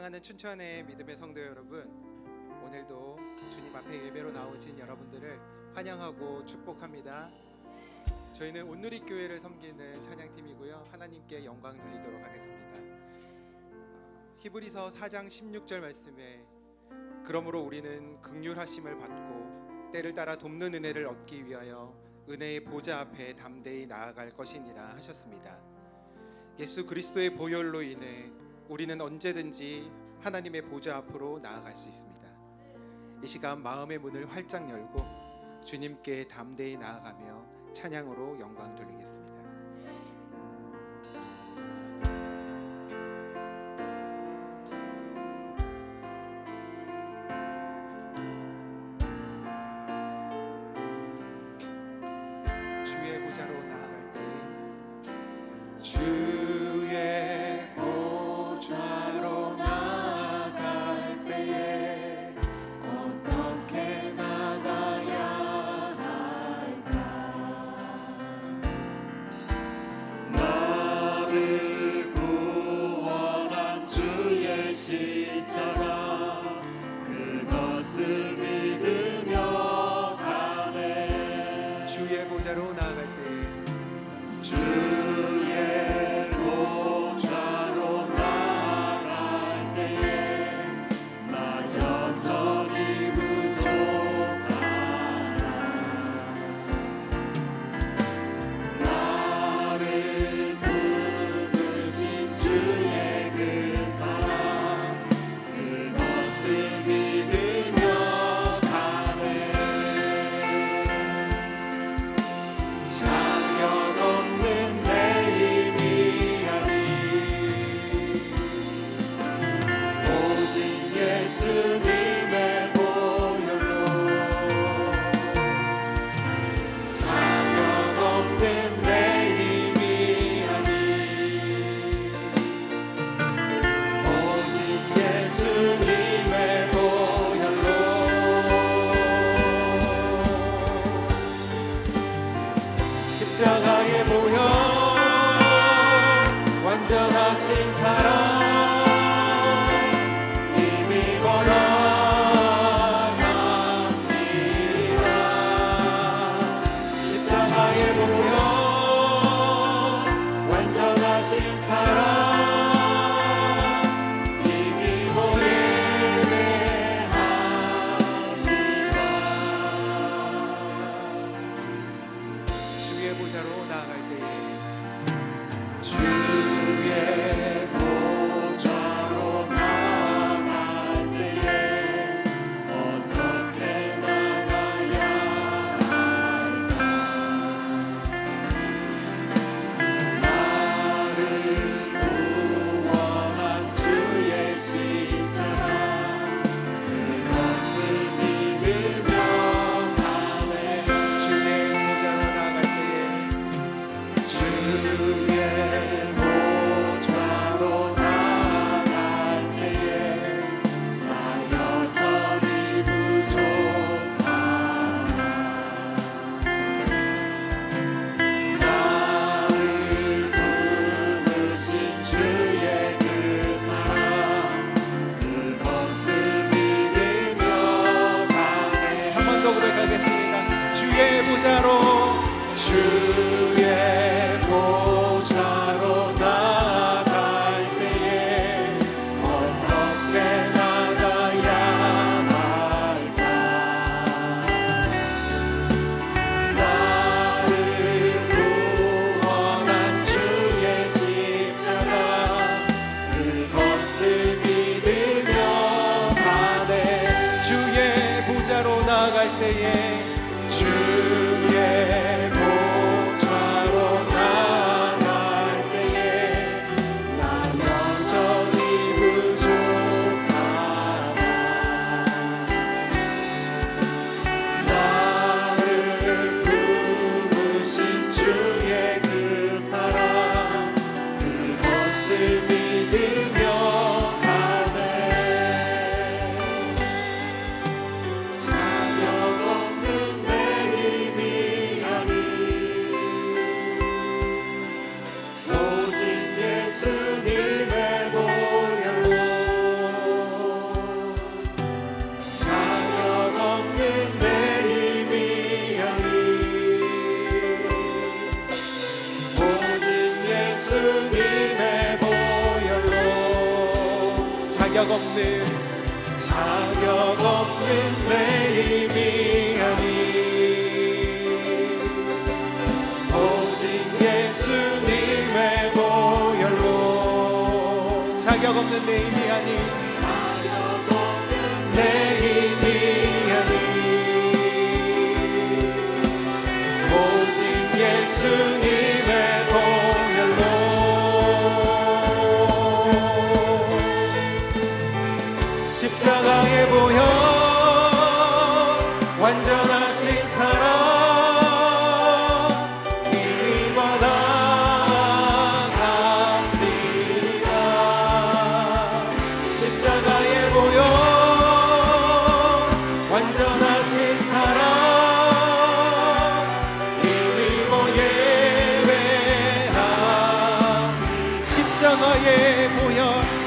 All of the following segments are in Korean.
사랑하는 춘천의 믿음의 성도 여러분, 오늘도 주님 앞에 예배로 나오신 여러분들을 환영하고 축복합니다. 저희는 온누리교회를 섬기는 찬양팀이고요, 하나님께 영광 돌리도록 하겠습니다. 히브리서 4장 16절 말씀에 그러므로 우리는 긍휼하심을 받고 때를 따라 돕는 은혜를 얻기 위하여 은혜의 보좌 앞에 담대히 나아갈 것이니라 하셨습니다. 예수 그리스도의 보혈로 인해 우리는 언제든지 하나님의 보좌 앞으로 나아갈 수 있습니다. 이 시간 마음의 문을 활짝 열고 주님께 담대히 나아가며 찬양으로 영광 돌리겠습니다. 주의 보좌로 나아갈 때 주의 보좌로 나아갈 때에 어떻게 나가야 할까? 나를 구원한 주의 십자가 그것을 믿으며 가네. 주의 보좌로 나아갈 때 주의 보좌로 나아갈 때에 나 여전히 부족하나. 나를 부르신 주의 그 사랑 그것을 믿으며 가네. 자격 없는 내 힘이 아니 오직 예수님의 보혈로. 자격 없는 내 힘이 아니 오직 예수님의 보혈로. 십자가의 보혈 완전하신 사랑 힘입어라 갑니다. 십자가의 보혈 완전하신 사랑 힘입어 예배합니다. 주의 보좌로 나아갈 때에 주의 보좌로 나아갈 때에 어떻게 나가야 할까? 나를 구원한 주의 십자가 그것을 믿으며 가네. 주의 보좌로 나아갈 때에 주의 보좌로 나아갈 때에 나 여전히 부족하나. 나를 부르신 주의 그 사랑 그것을 믿으며 가네. 한 번 더 고백하겠습니다. 주의 보좌로 주의 보좌로 나아갈 때에 어떻게 나가야 할까? 나를 구원한 주의 십자가 그것을 믿으며 가네. 주의 보좌로 나아갈 때에 주의 보좌로 나아갈 때에 나 여전히 부족하나. 나를 부르신 주의 그 사랑 그것을 믿으며 가네. 자격 없는 내 힘이 아니 오직 예수님의 보혈로. 예수님의 보혈로 자격 없는 내 힘이 아닌 오직 예수님의 보혈로 자격 없는 내 힘이 아닌 내 힘이 아닌 오직 예수님의 보혈로 십자가의 보혈 완전하신 사랑 힘입어다 갑니다. 십자가의 보혈 완전하신 사랑 힘입어 예배합니다.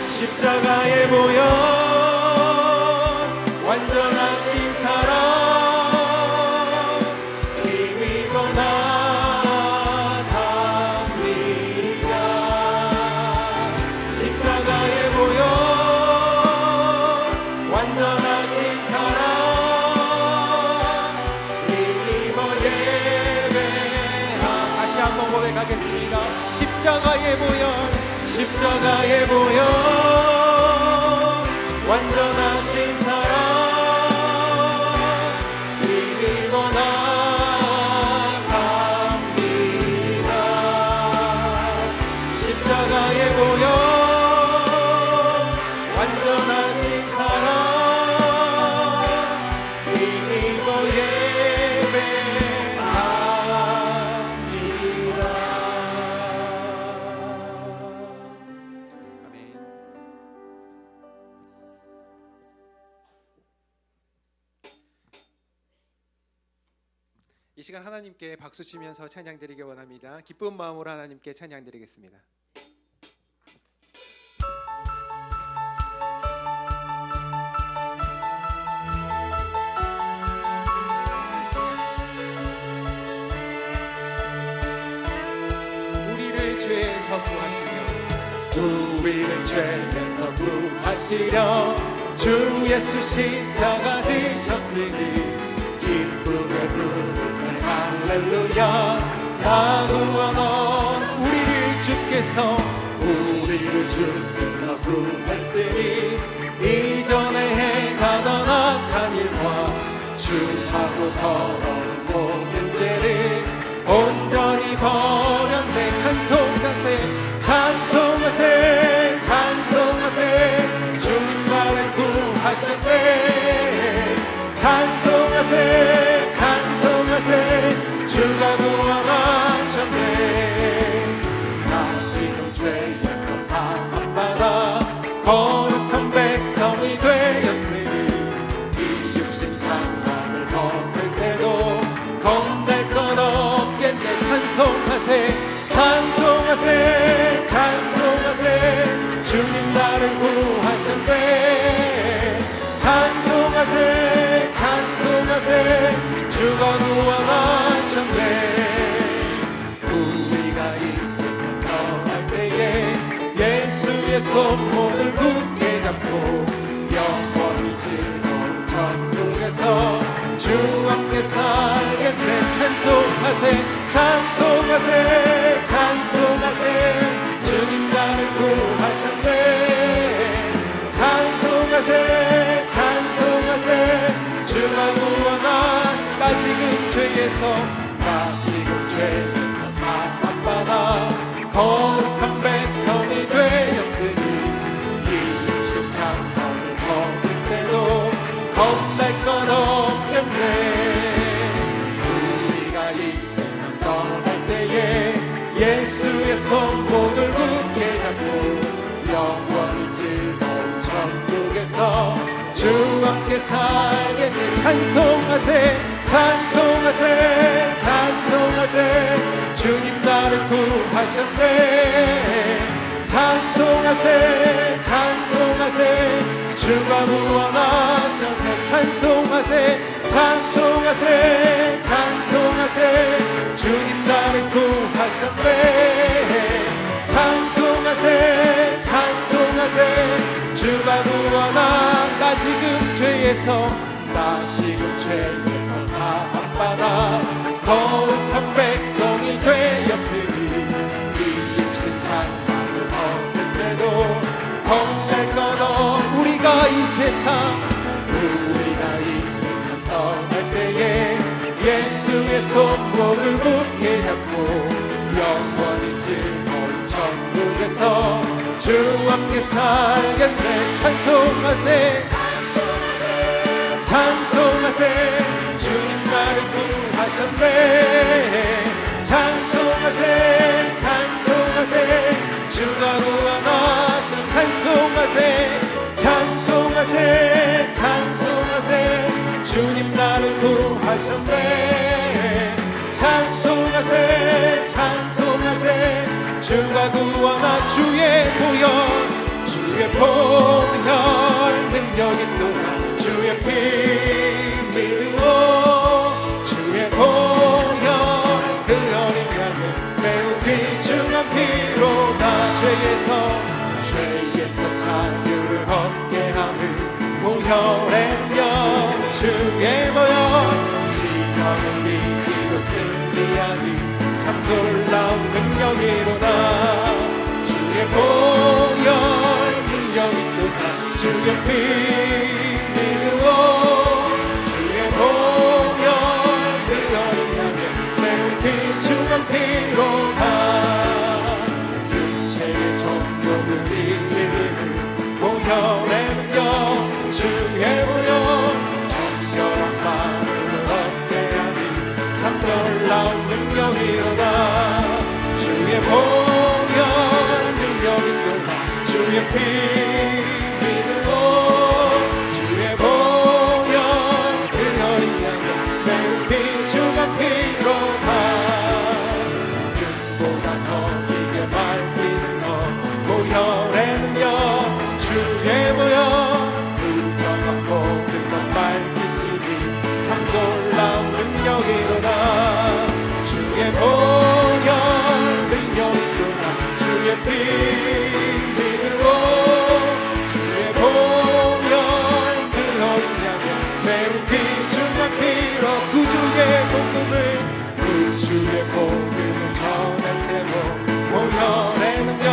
십자가의 보혈 완전하신 사랑 힘입어 나갑니다. 십자가의 보혈 완전하신 사랑 힘입어 예배하. 다시 한번 고백하겠습니다. 십자가의 보혈 완전하신 사랑 힘입어 나갑니다. 십자가의 보혈 완전하신 사랑 힘입어 예배합니다. 아멘. 이 시간 하나님께 박수 치면서 찬양 드리기 원합니다. 기쁜 마음으로 하나님께 찬양 드리겠습니다. 우리를 죄에서 구하시려 주 예수 십자가 지셨으니 기쁨의 부르세 할렐루야. 나 구원원 우리를 주께서 구했으니 이전에 행하던 악한 일과 추하고 더러운 모든 죄를 온전히 버렸네. 찬송하세 주님 나를 구하셨네. 찬송하세 주가 구원하셨네. 나 지금 죄에서 사함받아 거룩한 백성이 되었으니 이 육신 장막을 벗을 때도 겁낼 건 없겠네. 찬송하세 주님 나를 구하셨네. 찬송하세 주가 구원하셨네. 우리가 이 세상 떠날 때에 예수의 손목을 굳게 잡고 영원히 즐거운 천국에서 주 함께 살겠네. 찬송하세 주님 나를 구하셨네. 찬송하세 주가 구원한 나 지금 죄에서 사함받아 거룩한 백성이 되었으니 이 육신 장막을 벗을 때도 겁낼 건 없겠네. 우리가 이 세상 떠날 때에 예수의 손목을 굳게 잡고 영원히 즐거운 천국에서 주 함께 살겠네. 찬송하세 주님 나를 구하셨네. 찬송하세 주가 구원하셨네. 찬송하세 주님 나를 구하셨네. 주가 구원하 나 지금 죄에서 사함받아 거룩한 백성이 되었으니 이 육신 장막을 벗을 때도 겁낼 건 우리가 이 세상 떠날 때에 예수의 손목을 굳게 잡고 영원히 즐거운 천국에서 주 함께 살겠네. 찬송하세 찬송하세 주님 나를 구하셨네. 찬송하세 찬송하세 주가 구원하셔. 찬송하세 찬송하세 찬송하세 주님 나를 구하셨네. 찬송하세 찬송하세 주가 구원하 주의 보혈 능력이 또한 주의 피 믿음으로 주의 보혈 그 어린 양을 매우 귀중한 피로 나 죄에서 자유를 얻게 하는 보혈의 능력 주의 보혈 시험을 이기고 승리하는 참 놀라운 능력이로다. 주의 보혈 능력이 또한 주의 피 믿음으로 주의 보혈 그 어린 양의 매우 귀중한 피로다. 육체의 정욕을 이기는 보혈의 능력 주의 보혈 정결한 마음을 얻게 하니 참 놀라운 능력이로다. 주의 보혈 능력이 또한 주의 피 믿음으로 주의 보혈 그 어린 양의 매우 귀중한 피로다. 눈보다 더 이게 밝히는 것 보혈의 능력 주의 보혈 부정한 모든 것 밝히시니 참 놀라운 능력이로다. 주의 보혈 능력이 또한 주의 피 믿음으로 주의 보혈 그 어린 양의 매우 귀중한 피로 구주의 복음을 전할 제목 보혈의 능력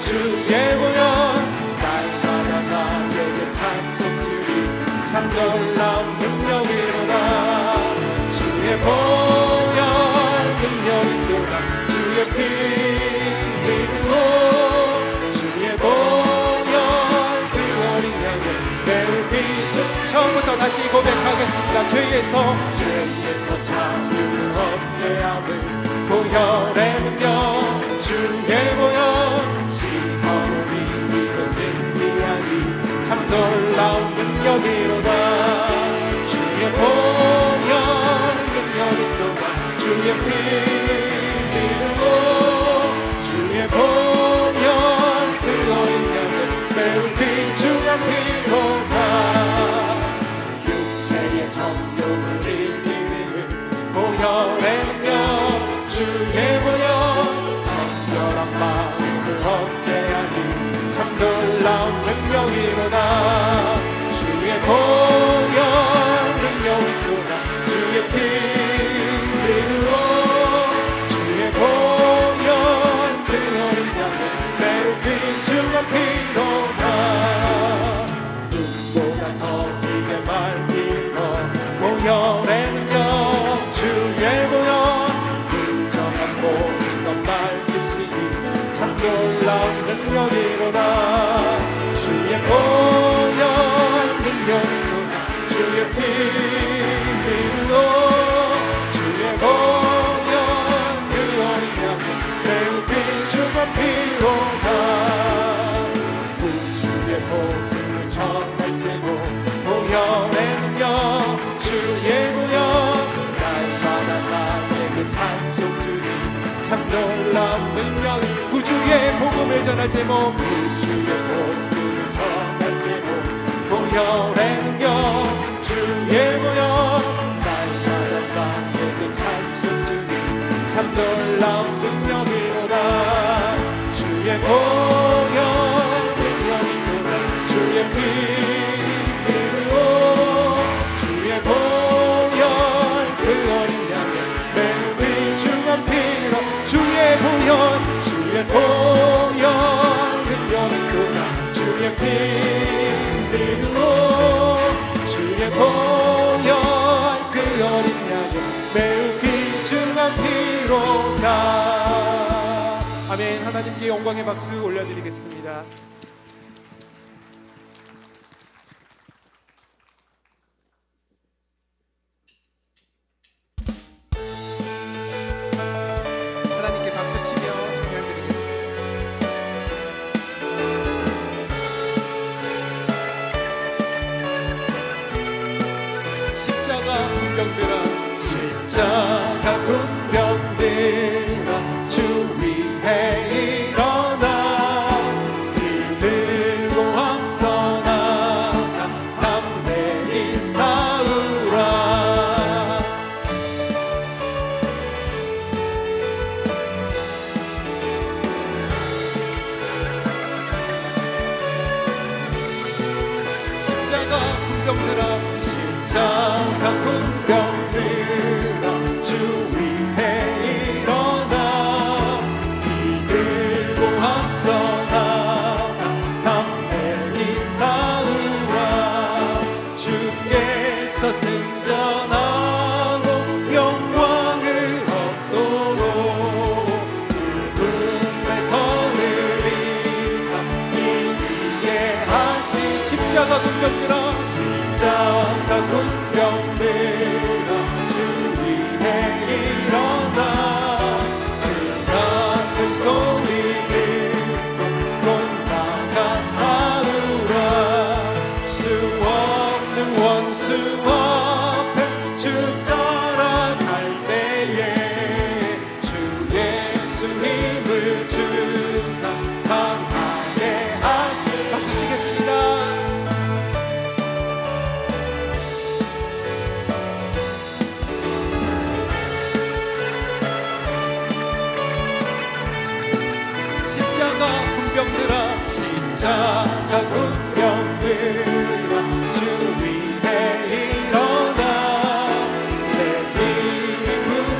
주의 보혈 날마다 나에게 찬송 주리 참 놀라운 능력이로다. 주의 보혈 능력이 또한 주의 피 믿음으로 주의 보혈 그 어린 양의 매우 귀중. 처음부터 다시 고백하겠습니다. 죄에서 자유를 얻게 하는 보혈의 능력 주의 보혈 시험을 이기고 승리하니 참 놀라운 능력이로다. 주의 보혈 능력이 또한 주의 피 믿음으로 주의 보혈 그 어린 양의 매우 귀중한 피로다. 육체의 정욕을 이기는 보혈의 능력 주의 보혈 정결한 마음을 얻게 하니 참 놀라운 능력이로다. 주의 보혈 능력이 또한 주의 피 믿음으로 주의 보혈 그 어린 양의 매우 귀중한 피로다. 눈보다 더 이게 밝히는 것 보혈의 능력 주의 보혈 부정한 모든 것 밝히시니 참 놀라운 능력이로다. 주의 보혈 능력이 또한 주의 피 믿음으로 주의 보혈 그 어린 양의 매우 귀중한 피로다. 주의 복음을 전할 제목 보혈의 능력 주의 보혈 날마다 나에게 찬송 주니 참 놀라운 능력. 구주의 복음을 전할 제목 구주의 복음을 전할 제목 보혈의 능력 주의 보혈 날마다 나에게 찬송 주니 참 놀라운 능력이로다. 주의 보혈 능력이 또한 하나님께 영광의 박수 올려드리겠습니다. 하나님께 박수 치며 찬양드리겠습니다. 십자가 군병들아, 십자가 군병들아, 주 위에 일어나 길 들고 앞서 나가 담대히 싸우라. 십자가 군병들아, 십자가 군병들아, 주 위에 일어나 길 들고 앞서 나가 담대히 싸우라. 주께서 승전하고 영광을 얻도록 붉은 거느리사 이 위에 하시. 십자가 군병들아, 십자가 군병들아, 주 위에 일어나 그 같은 소리 듣고 곧 나가 싸우라. 수 없는 원수 앞에 주 따라갈 때에 주 예수님을 주사 강하게 하시. 박수 치겠습니다. 십자가 군병들아, 십자가 군병들아, 주 위에 일어나 내 힘이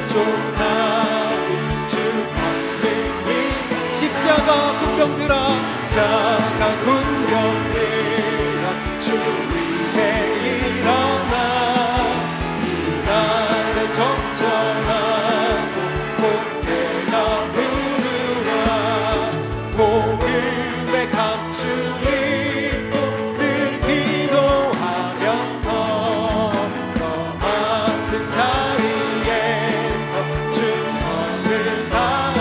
부족하니 주 받으니. 십자가 군병들아, 십자가 군병들아, 주 위에 일어나 이 날에 정전하고 본때가 복음의 감추 입고 늘 기도하면서 너 같은 자리에서 충성을 다하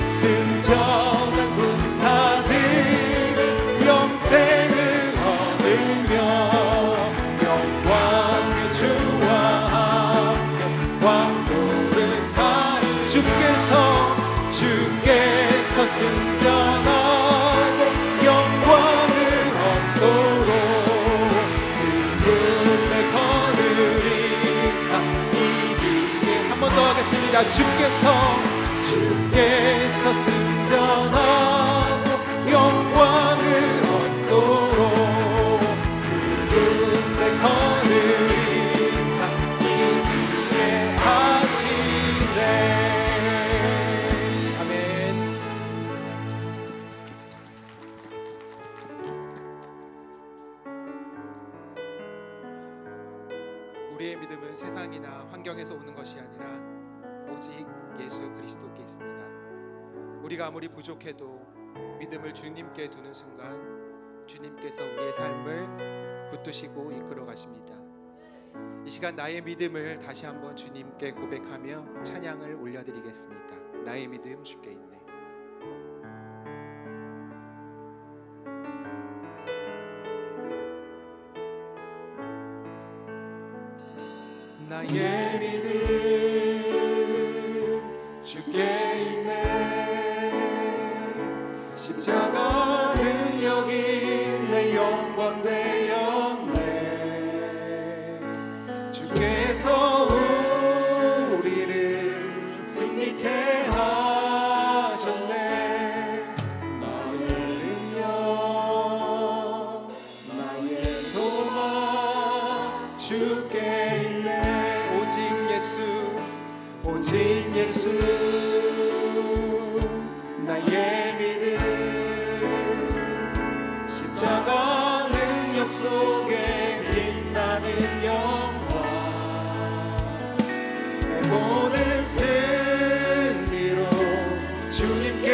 승전한 군사들은 영생을 얻으며 영광의 주와 함께 왕도를 타리. 주께서 승전하고 영광을 얻도록 그분의 거느리사 이 위에. 한 번 더 하겠습니다. 주께서 승전하고 영광을 얻도록 그분의 거느리사 이 위에 하시네. 우리의 믿음은 세상이나 환경에서 오는 것이 아니라 오직 예수 그리스도께 있습니다. 우리가 아무리 부족해도 믿음을 주님께 두는 순간 주님께서 우리의 삶을 붙드시고 이끌어 가십니다. 이 시간 나의 믿음을 다시 한번 주님께 고백하며 찬양을 올려드리겠습니다. 나의 믿음 주께 있네. 나의 믿음 주께 있네. 십자가 능력이 내 영광 되었네. 주께서 우리를 승리케 하셨네. 나의 능력 나의 소망 주께 있네. 오직 예수 나의 믿음. 십자가 능력 속에 빛나는 영광. 내 모든 승리로 주님께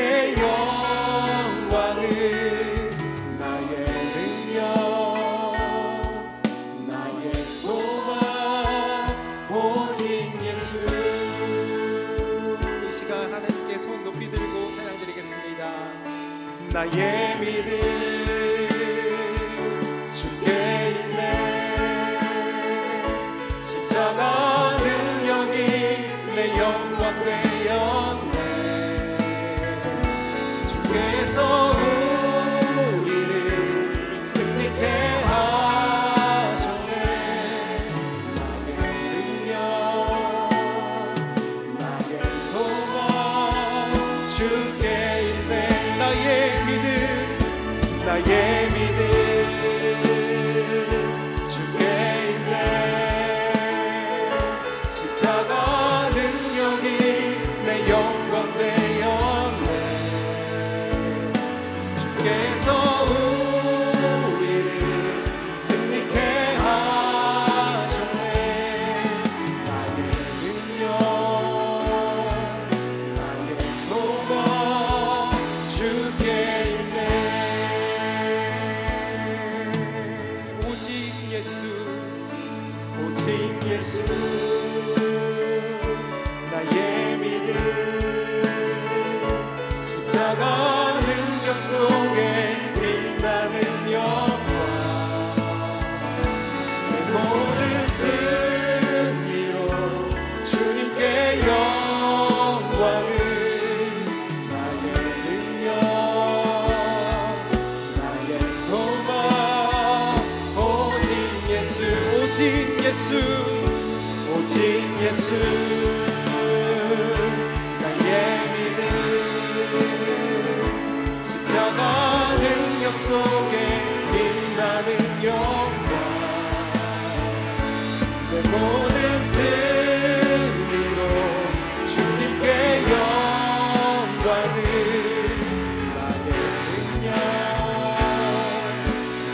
나의 믿음 주께 있네. 십자가 능력이 내 영광 되었네. 주께서 우리를 승리케 하셨네. 나의 능력 나의 소망 주께 있네. 나의 믿음 주께 있네. 십자가 능력이 내 영광 되었네. 주께서 우리를 승리케 하셨네. 나의 능력 나의 소망 주께 있네. 오직 예수 나의 믿음 십자가 능력 속에 빛나는 영광 내 모든 승리로 주님께 영광을 나의 능력 나의 소망 오직 예수 나의 믿음 십자가 능력 속에 빛나는 영광 내 모든 승리로 주님께 영광을 나의 능력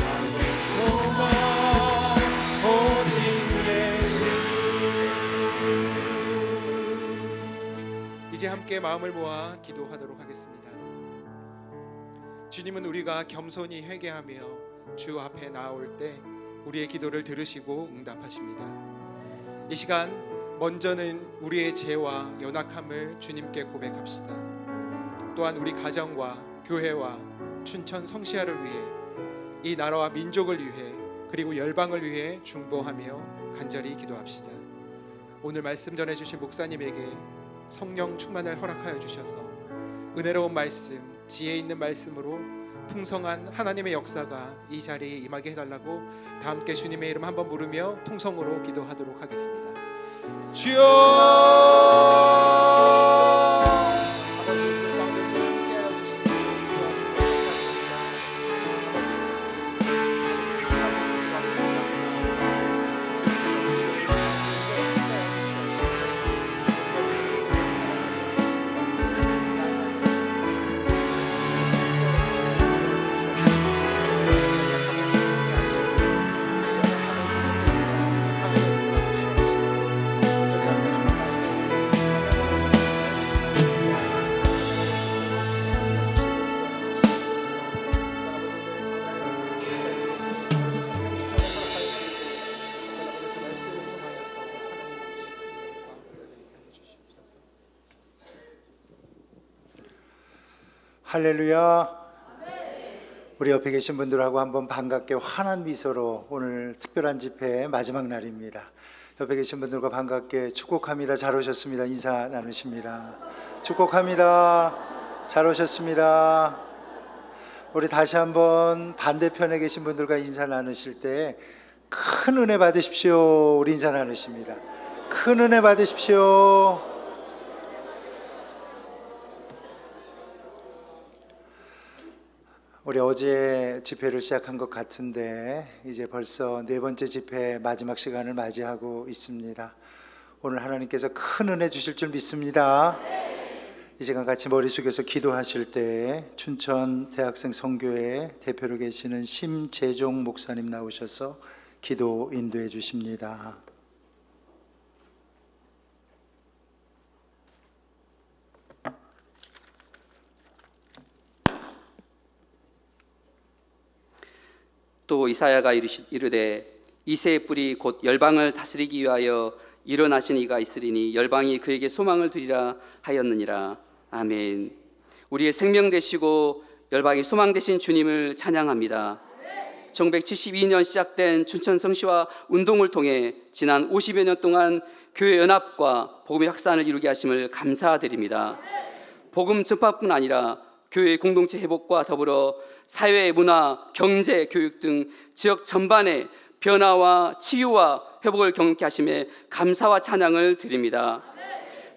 나의 소망 오직 예수. 이제 함께 마음을 모아 기도하도록 하겠습니다. 주님은 우리가 겸손히 회개하며 주 앞에 나아올 때 우리의 기도를 들으시고 응답하십니다. 이 시간 먼저는 우리의 죄와 연약함을 주님께 고백합시다. 또한 우리 가정과 교회와 춘천 성시아를 위해 이 나라와 민족을 위해 그리고 열방을 위해 중보하며 간절히 기도합시다. 오늘 말씀 전해주신 목사님에게 성령 충만을 허락하여 주셔서 은혜로운 말씀, 지혜 있는 말씀으로 풍성한 하나님의 역사가 이 자리에 임하게 해달라고 다 함께 주님의 이름 한번 부르며 통성으로 기도하도록 하겠습니다. 주여 할렐루야. 우리 옆에 계신 분들하고 한번 반갑게 환한 미소로 오늘 특별한 집회의 마지막 날입니다. 옆에 계신 분들과 반갑게 축복합니다. 잘 오셨습니다. 인사 나누십니다. 축복합니다. 잘 오셨습니다. 우리 다시 한번 반대편에 계신 분들과 인사 나누실 때 큰 은혜 받으십시오. 우리 인사 나누십니다. 큰 은혜 받으십시오. 우리 어제 집회를 시작한 것 같은데 이제 벌써 네 번째 집회 마지막 시간을 맞이하고 있습니다. 오늘 하나님께서 큰 은혜 주실 줄 믿습니다. 이 시간 같이 머리 숙여서 기도하실 때 춘천 대학생 선교회 대표로 계시는 심재종 목사님 나오셔서 기도 인도해 주십니다. 또 이사야가 이르되 이새의 뿔이 곧 열방을 다스리기 위하여 일어나신 이가 있으리니 열방이 그에게 소망을 두리라 하였느니라. 아멘. 우리의 생명 되시고 열방의 소망 되신 주님을 찬양합니다. 1972년 시작된 춘천 성시화 운동을 통해 지난 50여 년 동안 교회 연합과 복음의 확산을 이루게 하심을 감사드립니다. 복음 전파뿐 아니라 교회 공동체 회복과 더불어 사회, 문화, 경제, 교육 등 지역 전반의 변화와 치유와 회복을 경험케 하심에 감사와 찬양을 드립니다.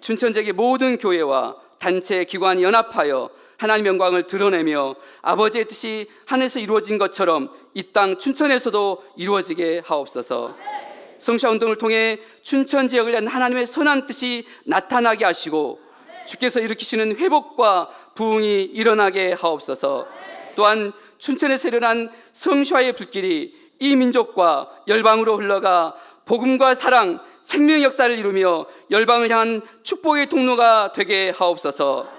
춘천 지역의 모든 교회와 단체, 기관이 연합하여 하나님의 영광을 드러내며 아버지의 뜻이 하늘에서 이루어진 것처럼 이 땅 춘천에서도 이루어지게 하옵소서. 성시화 운동을 통해 춘천 지역을 위한 하나님의 선한 뜻이 나타나게 하시고 주께서 일으키시는 회복과 부흥이 일어나게 하옵소서. 또한 춘천에서 일어난 성시화의 불길이 이 민족과 열방으로 흘러가 복음과 사랑, 생명의 역사를 이루며 열방을 향한 축복의 통로가 되게 하옵소서.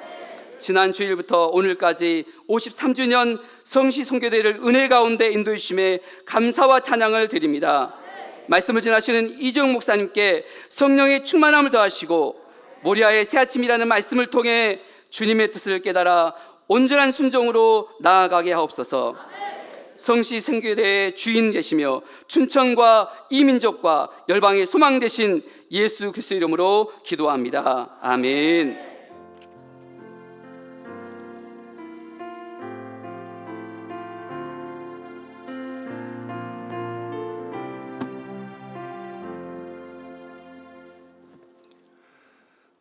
지난 주일부터 오늘까지 53주년 성시 선교대회를 은혜 가운데 인도해 주심에 감사와 찬양을 드립니다. 말씀을 전하시는 이정 목사님께 성령의 충만함을 더하시고 모리아의 새아침이라는 말씀을 통해 주님의 뜻을 깨달아 온전한 순종으로 나아가게 하옵소서. 성시 선교대회의 주인 되시며 춘천과 이 민족과 열방의 소망 되신 예수 그리스도 이름으로 기도합니다. 아멘.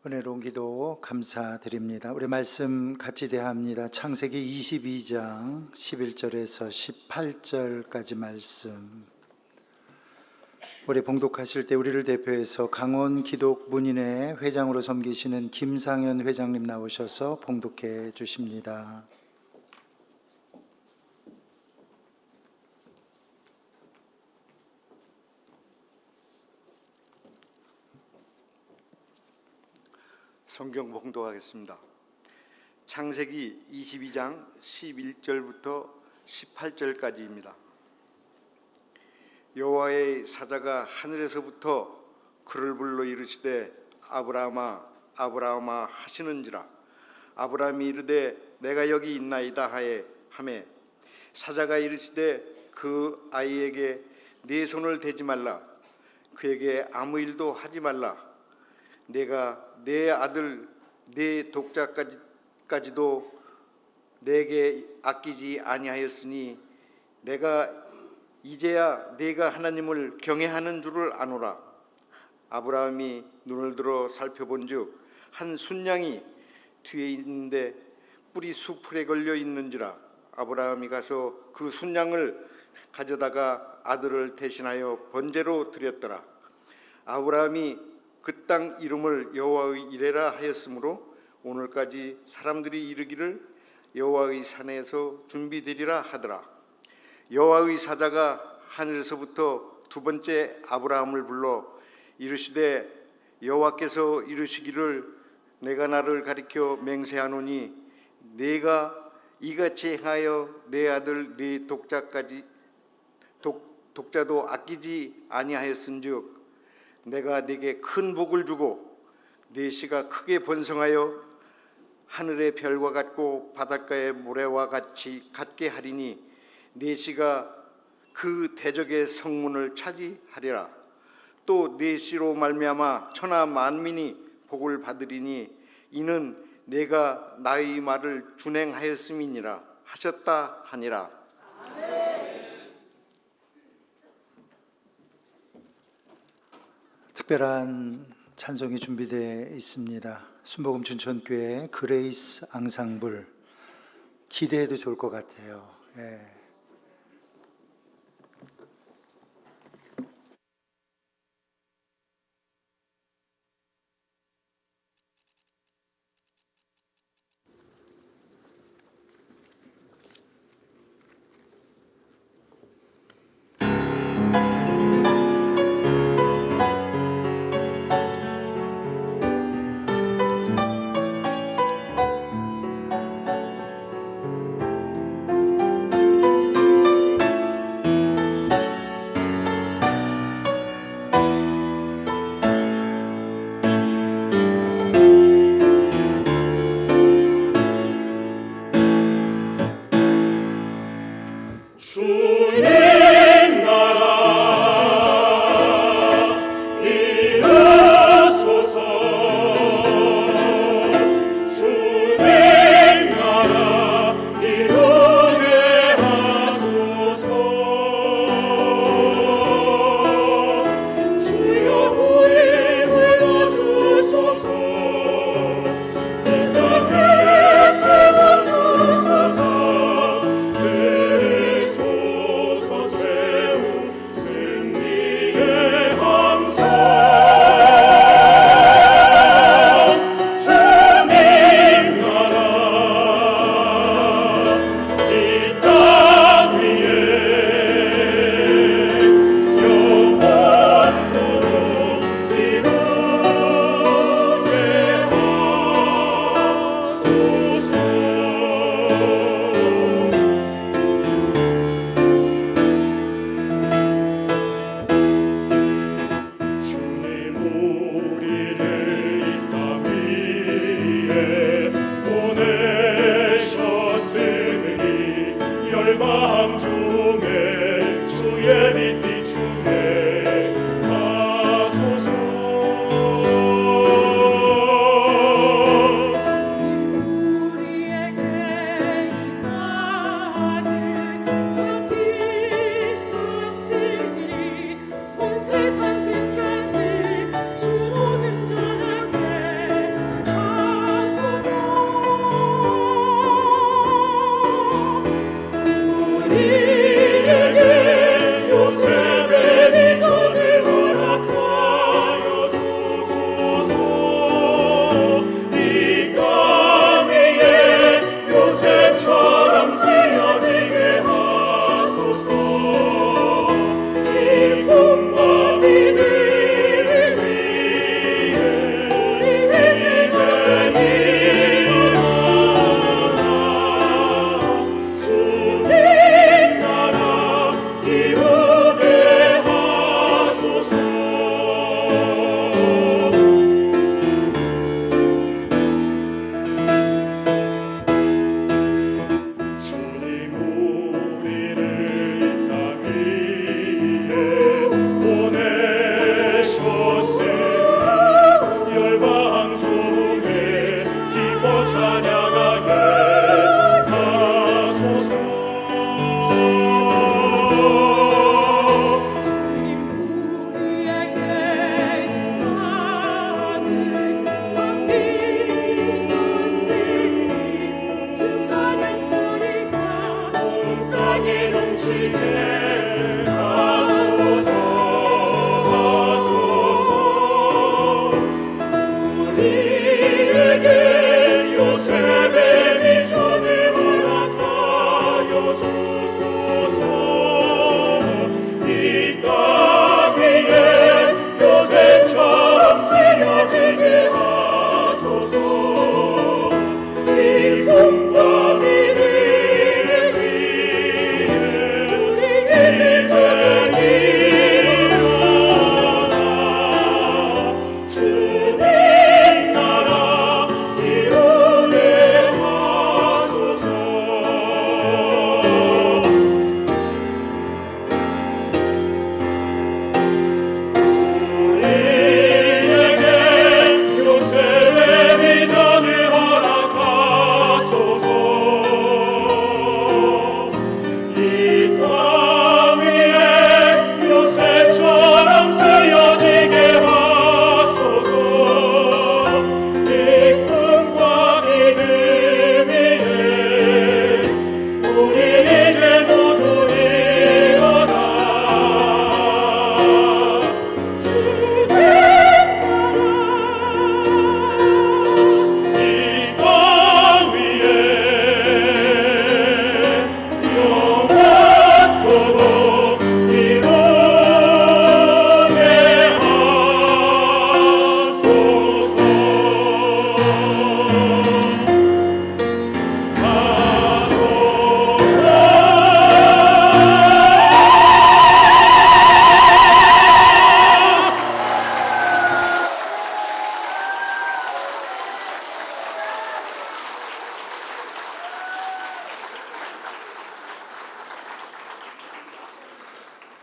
은혜로운 기도 감사드립니다. 우리 말씀 같이 대합니다. 창세기 22장 11절에서 18절까지 말씀. 우리 봉독하실 때 우리를 대표해서 강원 기독 문인회 회장으로 섬기시는 김상현 회장님 나오셔서 봉독해 주십니다. 성경 봉독하겠습니다. 창세기 22장 11절부터 18절까지입니다. 여호와의 사자가 하늘에서부터 그를 불러 이르시되 아브라함아 아브라함아 하시는지라. 아브라함이 이르되 내가 여기 있나이다 하매 사자가 이르시되 그 아이에게 네 손을 대지 말라. 그에게 아무 일도 하지 말라. 내가 내 아들 내 독자까지도 내게 아끼지 아니하였으니 내가 이제야 내가 하나님을 경외하는 줄을 아노라. 아브라함이 눈을 들어 살펴본즉 한 순양이 뒤에 있는데 뿔이 수풀에 걸려 있는지라. 아브라함이 가서 그 순양을 가져다가 아들을 대신하여 번제로 드렸더라. 아브라함이 그 땅 이름을 여호와의 이레라 하였으므로 오늘까지 사람들이 이르기를 여호와의 산에서 준비되리라 하더라. 여호와의 사자가 하늘에서부터 두 번째 아브라함을 불러 이르시되 여호와께서 이르시기를 내가 나를 가리켜 맹세하노니 네가 이같이 행하여 내 아들 네 독자도 아끼지 아니하였은즉 내가 네게 큰 복을 주고 네 씨가 크게 번성하여 하늘의 별과 같고 바닷가의 모래와 같이 같게 하리니 네 씨가 그 대적의 성문을 차지하리라. 또 네 씨로 말미암아 천하 만민이 복을 받으리니 이는 내가 나의 말을 준행하였음이니라 하셨다 하니라. 특별한 찬송이 준비되어 있습니다. 순복음 춘천교회 그레이스 앙상블 기대해도 좋을 것 같아요. 예. 주님 나라 이루소서. 주님 나라 이루게 하소서. 주여 우리 불러주소서. 이 땅 위에 세워주소서. 그리소서 최후 승리의 함성. 주님 나라 이 땅 위에 영원토록 이루게 하소서. 주님 우리를 이 땅 위에 보내셨으니 열방 중에 주의 빛 비추게 하소서. 우리에게 이 땅을 맡기셨으니 온 세상 끝까지 주로 등전하게 하소서. 우리에게 요셉의 비전을 허락하여 주소서. 이 땅 위에 요셉처럼 쓰여지게 하소서. 이 꿈과 믿음을 위해 이제 일어나 주님 나라 이루게 하소서. 주님 우리를 이 땅 위에 보내셨으니 열방 중에 기뻐 찬양하게 하소서. 주님 우리에게 이 땅을 맡기셨으니 그 찬양 소리가 온 땅에 넘치게 하소서. 하소서. 우리에게 요셉의 비전을 허락하여 주소서. 이 땅 위에 요셉처럼 쓰여지게 하소서. 이 꿈과 믿음을 위해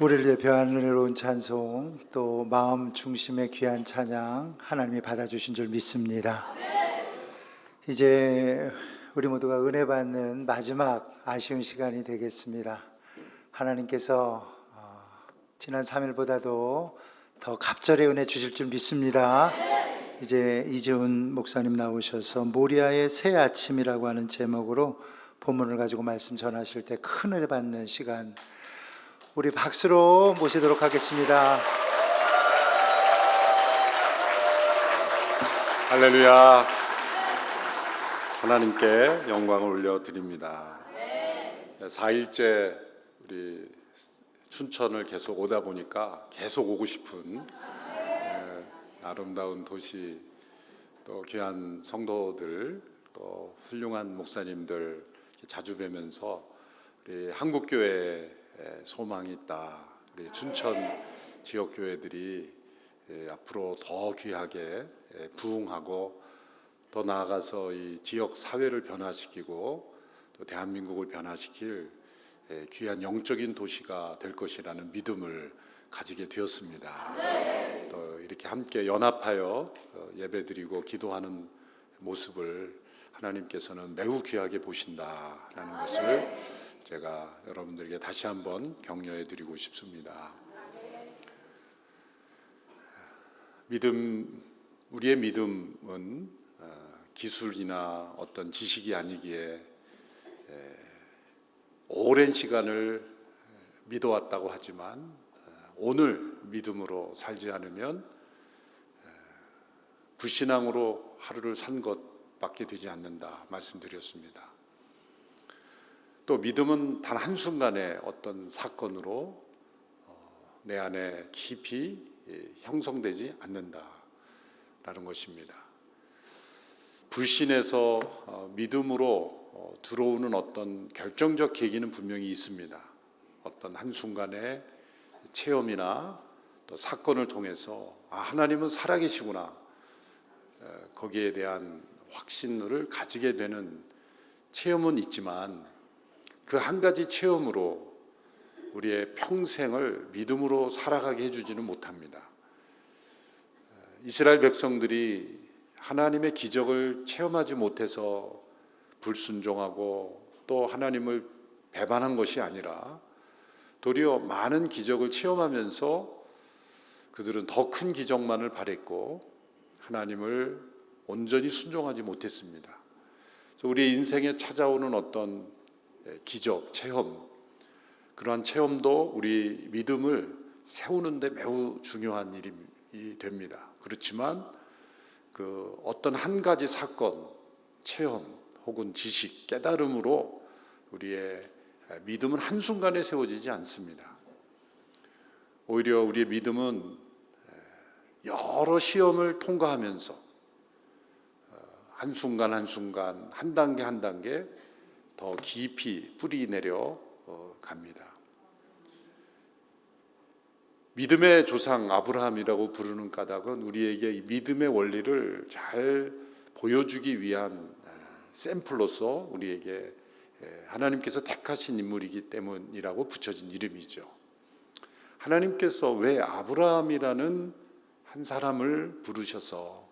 우리를 위해 배한 은혜로운 찬송, 또 마음 중심의 귀한 찬양 하나님이 받아주신 줄 믿습니다. 이제 우리 모두가 은혜 받는 마지막 아쉬운 시간이 되겠습니다. 하나님께서 지난 3일보다도 더 갑절의 은혜 주실 줄 믿습니다. 이제 이재훈 목사님 나오셔서 모리아의 새 아침이라고 하는 제목으로 본문을 가지고 말씀 전하실 때 큰 은혜 받는 시간, 우리 박수로 모시도록 하겠습니다. 할렐루야. 하나님께 영광을 올려드립니다. 4일째 우리 춘천을 계속 오다 보니까 계속 오고 싶은 아름다운 도시, 또 귀한 성도들, 또 훌륭한 목사님들 자주 뵈면서 우리 한국교회에 소망이 있다. 우리 춘천 지역 교회들이 앞으로 더 귀하게 부흥하고 더 나아가서 이 지역 사회를 변화시키고 또 대한민국을 변화시킬 귀한 영적인 도시가 될 것이라는 믿음을 가지게 되었습니다. 또 이렇게 함께 연합하여 예배드리고 기도하는 모습을 하나님께서는 매우 귀하게 보신다라는 것을 제가 여러분들에게 다시 한번 격려해 드리고 싶습니다. 우리의 믿음은 기술이나 어떤 지식이 아니기에 오랜 시간을 믿어왔다고 하지만 오늘 믿음으로 살지 않으면 불신앙으로 하루를 산 것밖에 되지 않는다 말씀드렸습니다. 또 믿음은 단 한순간의 어떤 사건으로 내 안에 깊이 형성되지 않는다라는 것입니다. 불신에서 믿음으로 들어오는 어떤 결정적 계기는 분명히 있습니다. 어떤 한순간의 체험이나 또 사건을 통해서 하나님은 살아계시구나, 거기에 대한 확신을 가지게 되는 체험은 있지만 그 한 가지 체험으로 우리의 평생을 믿음으로 살아가게 해주지는 못합니다. 이스라엘 백성들이 하나님의 기적을 체험하지 못해서 불순종하고 또 하나님을 배반한 것이 아니라 도리어 많은 기적을 체험하면서 그들은 더 큰 기적만을 바랬고 하나님을 온전히 순종하지 못했습니다. 그래서 우리의 인생에 찾아오는 어떤 기적, 체험, 그러한 체험도 우리 믿음을 세우는 데 매우 중요한 일이 됩니다. 그렇지만 그 어떤 한 가지 사건, 체험 혹은 지식, 깨달음으로 우리의 믿음은 한순간에 세워지지 않습니다. 오히려 우리의 믿음은 여러 시험을 통과하면서 한순간 한순간, 한 단계 한 단계 더 깊이 뿌리 내려 갑니다. 믿음의 조상 아브라함이라고 부르는 까닭은 우리에게 이 믿음의 원리를 잘 보여주기 위한 샘플로서 우리에게 하나님께서 택하신 인물이기 때문이라고 붙여진 이름이죠. 하나님께서 왜 아브라함이라는 한 사람을 부르셔서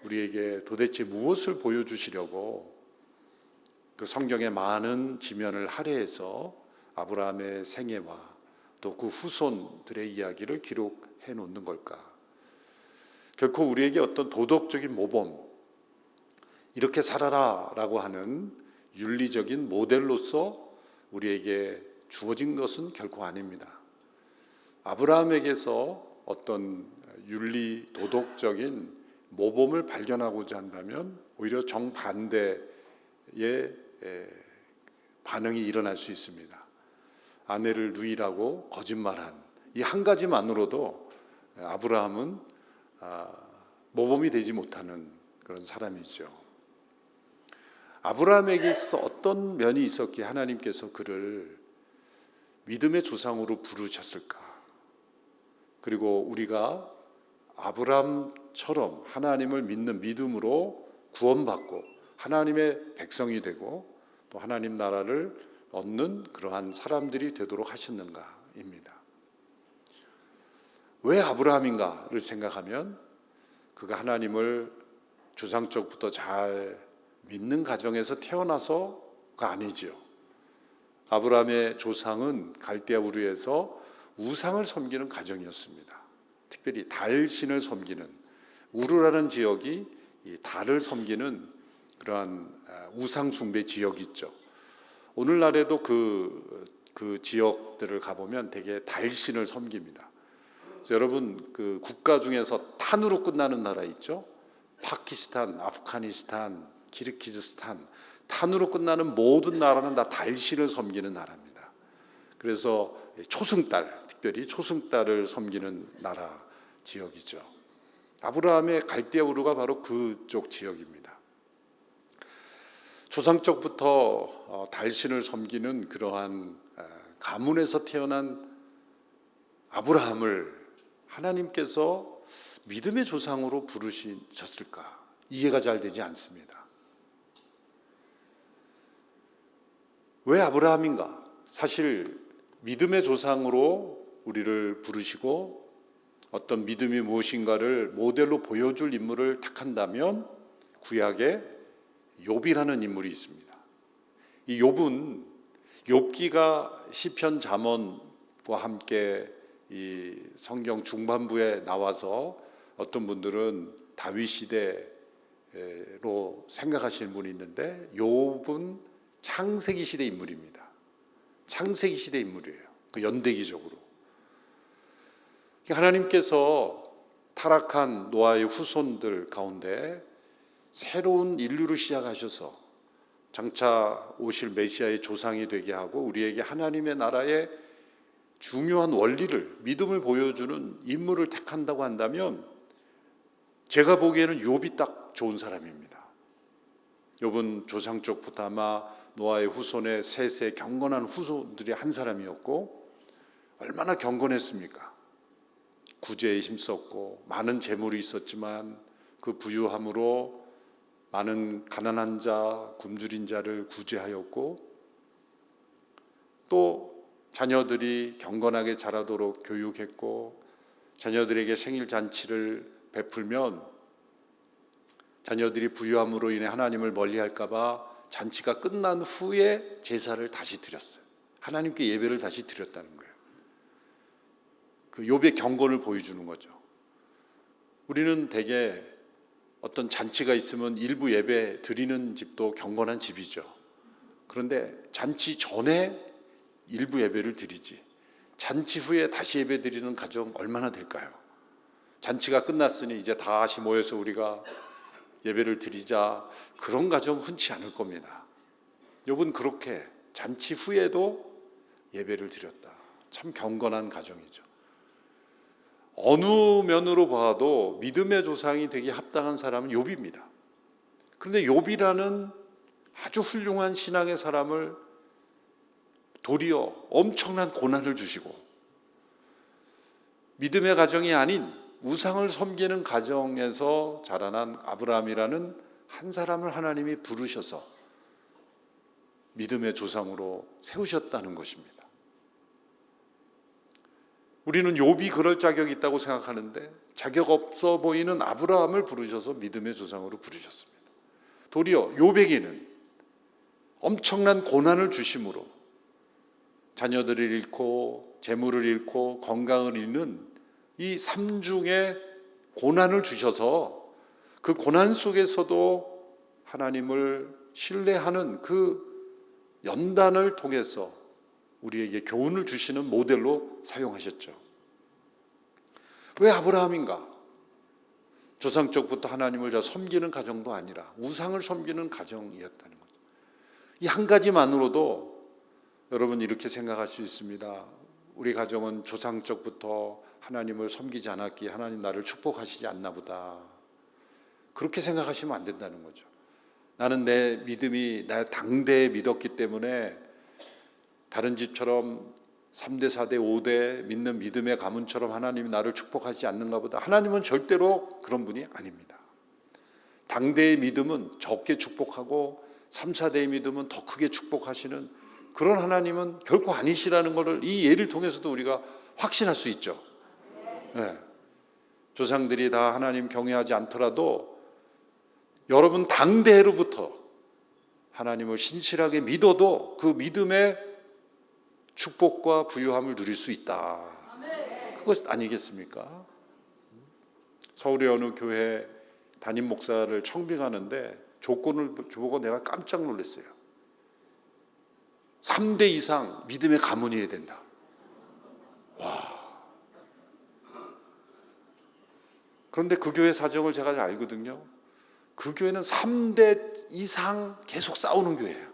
우리에게 도대체 무엇을 보여주시려고 그 성경의 많은 지면을 할애해서 아브라함의 생애와 또 그 후손들의 이야기를 기록해 놓는 걸까? 결코 우리에게 어떤 도덕적인 모범, 이렇게 살아라라고 하는 윤리적인 모델로서 우리에게 주어진 것은 결코 아닙니다. 아브라함에게서 어떤 윤리 도덕적인 모범을 발견하고자 한다면 오히려 정반대의 반응이 일어날 수 있습니다. 아내를 누이라고 거짓말한 이 한 가지만으로도 아브라함은 모범이 되지 못하는 그런 사람이죠. 아브라함에게 있어서 어떤 면이 있었기에 하나님께서 그를 믿음의 조상으로 부르셨을까? 그리고 우리가 아브라함처럼 하나님을 믿는 믿음으로 구원받고 하나님의 백성이 되고 또 하나님 나라를 얻는 그러한 사람들이 되도록 하셨는가입니다. 왜 아브라함인가를 생각하면 그가 하나님을 조상적부터 잘 믿는 가정에서 태어나서가 아니지요. 아브라함의 조상은 갈대아 우르에서 우상을 섬기는 가정이었습니다. 특별히 달 신을 섬기는, 우르라는 지역이 이 달을 섬기는 그러한 우상 숭배 지역이 있죠. 오늘날에도 그 지역들을 가보면 대개 달 신을 섬깁니다. 그래서 여러분, 그 국가 중에서 탄으로 끝나는 나라 있죠. 파키스탄, 아프가니스탄, 키르기즈스탄, 탄으로 끝나는 모든 나라는 다 달신을 섬기는 나라입니다. 그래서 초승달, 특별히 초승달을 섬기는 나라 지역이죠. 아브라함의 갈대아 우르가 바로 그쪽 지역입니다. 조상적부터 달신을 섬기는 그러한 가문에서 태어난 아브라함을 하나님께서 믿음의 조상으로 부르셨을까? 이해가 잘 되지 않습니다. 왜 아브라함인가? 사실 믿음의 조상으로 우리를 부르시고 어떤 믿음이 무엇인가를 모델로 보여줄 인물을 택한다면 구약에 욥이라는 인물이 있습니다. 이 욥은 욥기가 시편 잠언과 함께 이 성경 중반부에 나와서 어떤 분들은 다윗 시대로 생각하시는 분이 있는데 욥은 창세기 시대 인물입니다. 창세기 시대 인물이에요. 그 연대기적으로. 하나님께서 타락한 노아의 후손들 가운데 새로운 인류를 시작하셔서 장차 오실 메시아의 조상이 되게 하고 우리에게 하나님의 나라의 중요한 원리를, 믿음을 보여주는 인물을 택한다고 한다면 제가 보기에는 욥이 딱 좋은 사람입니다. 욥은 조상적부터 아마 노아의 후손의 셋의 경건한 후손들이 한 사람이었고 얼마나 경건했습니까? 구제에 힘썼고 많은 재물이 있었지만 그 부유함으로 많은 가난한 자, 굶주린 자를 구제하였고 또 자녀들이 경건하게 자라도록 교육했고 자녀들에게 생일 잔치를 베풀면 자녀들이 부유함으로 인해 하나님을 멀리할까 봐 잔치가 끝난 후에 제사를 다시 드렸어요. 하나님께 예배를 다시 드렸다는 거예요. 그 욥의 경건을 보여주는 거죠. 우리는 대개 어떤 잔치가 있으면 일부 예배 드리는 집도 경건한 집이죠. 그런데 잔치 전에 일부 예배를 드리지 잔치 후에 다시 예배 드리는 가정 얼마나 될까요? 잔치가 끝났으니 이제 다시 모여서 우리가 예배를 드리자, 그런 가정 흔치 않을 겁니다. 욥은 그렇게 잔치 후에도 예배를 드렸다. 참 경건한 가정이죠. 어느 면으로 봐도 믿음의 조상이 되기 합당한 사람은 욥입니다. 그런데 욥이라는 아주 훌륭한 신앙의 사람을 도리어 엄청난 고난을 주시고 믿음의 가정이 아닌 우상을 섬기는 가정에서 자라난 아브라함이라는 한 사람을 하나님이 부르셔서 믿음의 조상으로 세우셨다는 것입니다. 우리는 욥이 그럴 자격이 있다고 생각하는데 자격 없어 보이는 아브라함을 부르셔서 믿음의 조상으로 부르셨습니다. 도리어 욥에게는 엄청난 고난을 주심으로 자녀들을 잃고 재물을 잃고 건강을 잃는 이 삼중의 고난을 주셔서 그 고난 속에서도 하나님을 신뢰하는 그 연단을 통해서 우리에게 교훈을 주시는 모델로 사용하셨죠. 왜 아브라함인가? 조상적부터 하나님을 섬기는 가정도 아니라 우상을 섬기는 가정이었다는 거죠. 이 한 가지만으로도 여러분 이렇게 생각할 수 있습니다. 우리 가정은 조상적부터 하나님을 섬기지 않았기에 하나님 나를 축복하시지 않나 보다. 그렇게 생각하시면 안 된다는 거죠. 나는 내 믿음이 나 당대에 믿었기 때문에 다른 집처럼 3대, 4대, 5대 믿는 믿음의 가문처럼 하나님이 나를 축복하지 않는가 보다. 하나님은 절대로 그런 분이 아닙니다. 당대의 믿음은 적게 축복하고 3, 4대의 믿음은 더 크게 축복하시는 그런 하나님은 결코 아니시라는 것을 이 예를 통해서도 우리가 확신할 수 있죠. 네. 조상들이 다 하나님 경외하지 않더라도 여러분 당대로부터 하나님을 신실하게 믿어도 그 믿음의 축복과 부유함을 누릴 수 있다. 그것 아니겠습니까? 서울의 어느 교회 담임 목사를 청빙하는데 조건을 보고 내가 깜짝 놀랐어요. 3대 이상 믿음의 가문이어야 된다. 와. 그런데 그 교회 사정을 제가 잘 알거든요. 그 교회는 3대 이상 계속 싸우는 교회예요.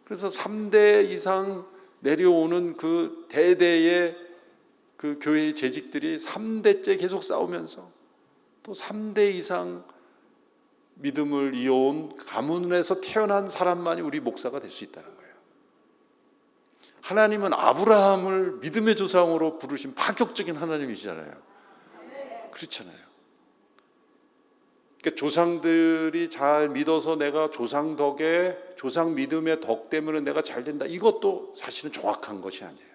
그래서 3대 이상 내려오는 그 대대의 그 교회의 재직들이 3대째 계속 싸우면서 또 3대 이상 믿음을 이어온 가문에서 태어난 사람만이 우리 목사가 될 수 있다는 거예요. 하나님은 아브라함을 믿음의 조상으로 부르신 파격적인 하나님이시잖아요. 그렇잖아요. 그러니까 조상들이 잘 믿어서 내가 조상 덕에, 조상 믿음의 덕 때문에 내가 잘 된다. 이것도 사실은 정확한 것이 아니에요.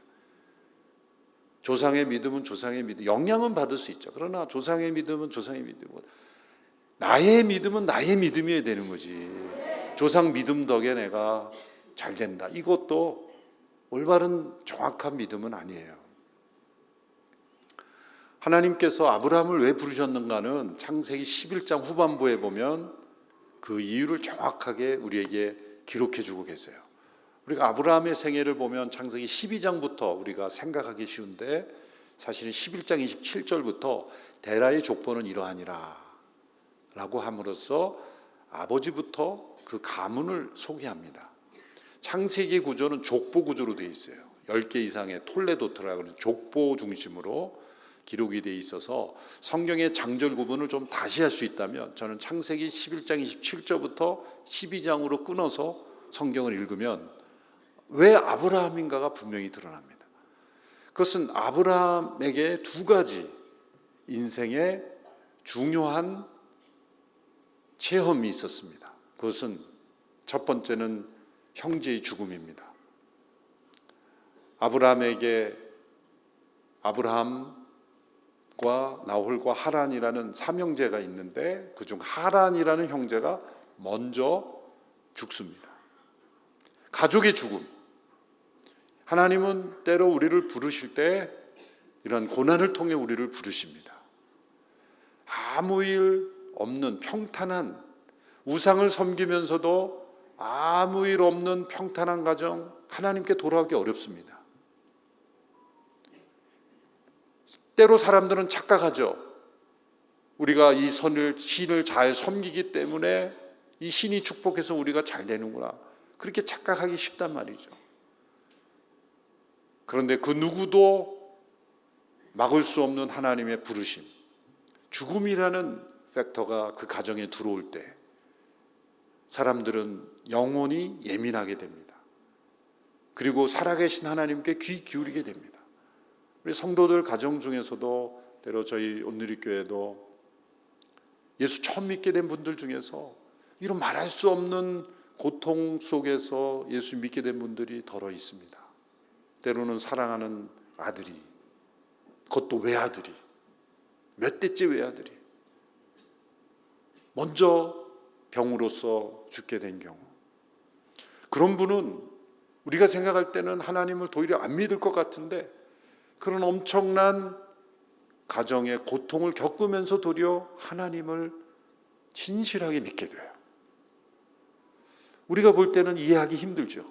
조상의 믿음은 조상의 믿음, 영향은 받을 수 있죠. 그러나 조상의 믿음은 조상의 믿음, 나의 믿음은 나의 믿음이어야 되는 거지. 조상 믿음 덕에 내가 잘 된다. 이것도 올바른 정확한 믿음은 아니에요. 하나님께서 아브라함을 왜 부르셨는가는 창세기 11장 후반부에 보면 그 이유를 정확하게 우리에게 기록해 주고 계세요. 우리가 아브라함의 생애를 보면 창세기 12장부터 우리가 생각하기 쉬운데 사실은 11장 27절부터 데라의 족보는 이러하니라 라고 함으로써 아버지부터 그 가문을 소개합니다. 창세기 구조는 족보 구조로 되어 있어요. 10개 이상의 톨레도트라고 하는 족보 중심으로 기록이 되어 있어서 성경의 장절 구분을 좀 다시 할 수 있다면 저는 창세기 11장 27절부터 12장으로 끊어서 성경을 읽으면 왜 아브라함인가가 분명히 드러납니다. 그것은 아브라함에게 두 가지 인생의 중요한 체험이 있었습니다. 그것은 첫 번째는 형제의 죽음입니다. 아브라함에게 아브라함과 나홀과 하란이라는 삼형제가 있는데 그중 하란이라는 형제가 먼저 죽습니다. 가족의 죽음. 하나님은 때로 우리를 부르실 때 이런 고난을 통해 우리를 부르십니다. 아무 일 없는 평탄한, 우상을 섬기면서도 아무 일 없는 평탄한 가정, 하나님께 돌아오기 어렵습니다. 때로 사람들은 착각하죠. 우리가 이 신을 잘 섬기기 때문에 이 신이 축복해서 우리가 잘 되는구나. 그렇게 착각하기 쉽단 말이죠. 그런데 그 누구도 막을 수 없는 하나님의 부르심, 죽음이라는 팩터가 그 가정에 들어올 때 사람들은 영혼이 예민하게 됩니다. 그리고 살아계신 하나님께 귀 기울이게 됩니다. 우리 성도들 가정 중에서도 때로 저희 온누리교회도 예수 처음 믿게 된 분들 중에서 이런 말할 수 없는 고통 속에서 예수 믿게 된 분들이 덜어 있습니다. 때로는 사랑하는 아들이, 그것도 외아들이, 몇 대째 외아들이 먼저 병으로서 죽게 된 경우, 그런 분은 우리가 생각할 때는 하나님을 도리어 안 믿을 것 같은데 그런 엄청난 가정의 고통을 겪으면서 도리어 하나님을 진실하게 믿게 돼요. 우리가 볼 때는 이해하기 힘들죠.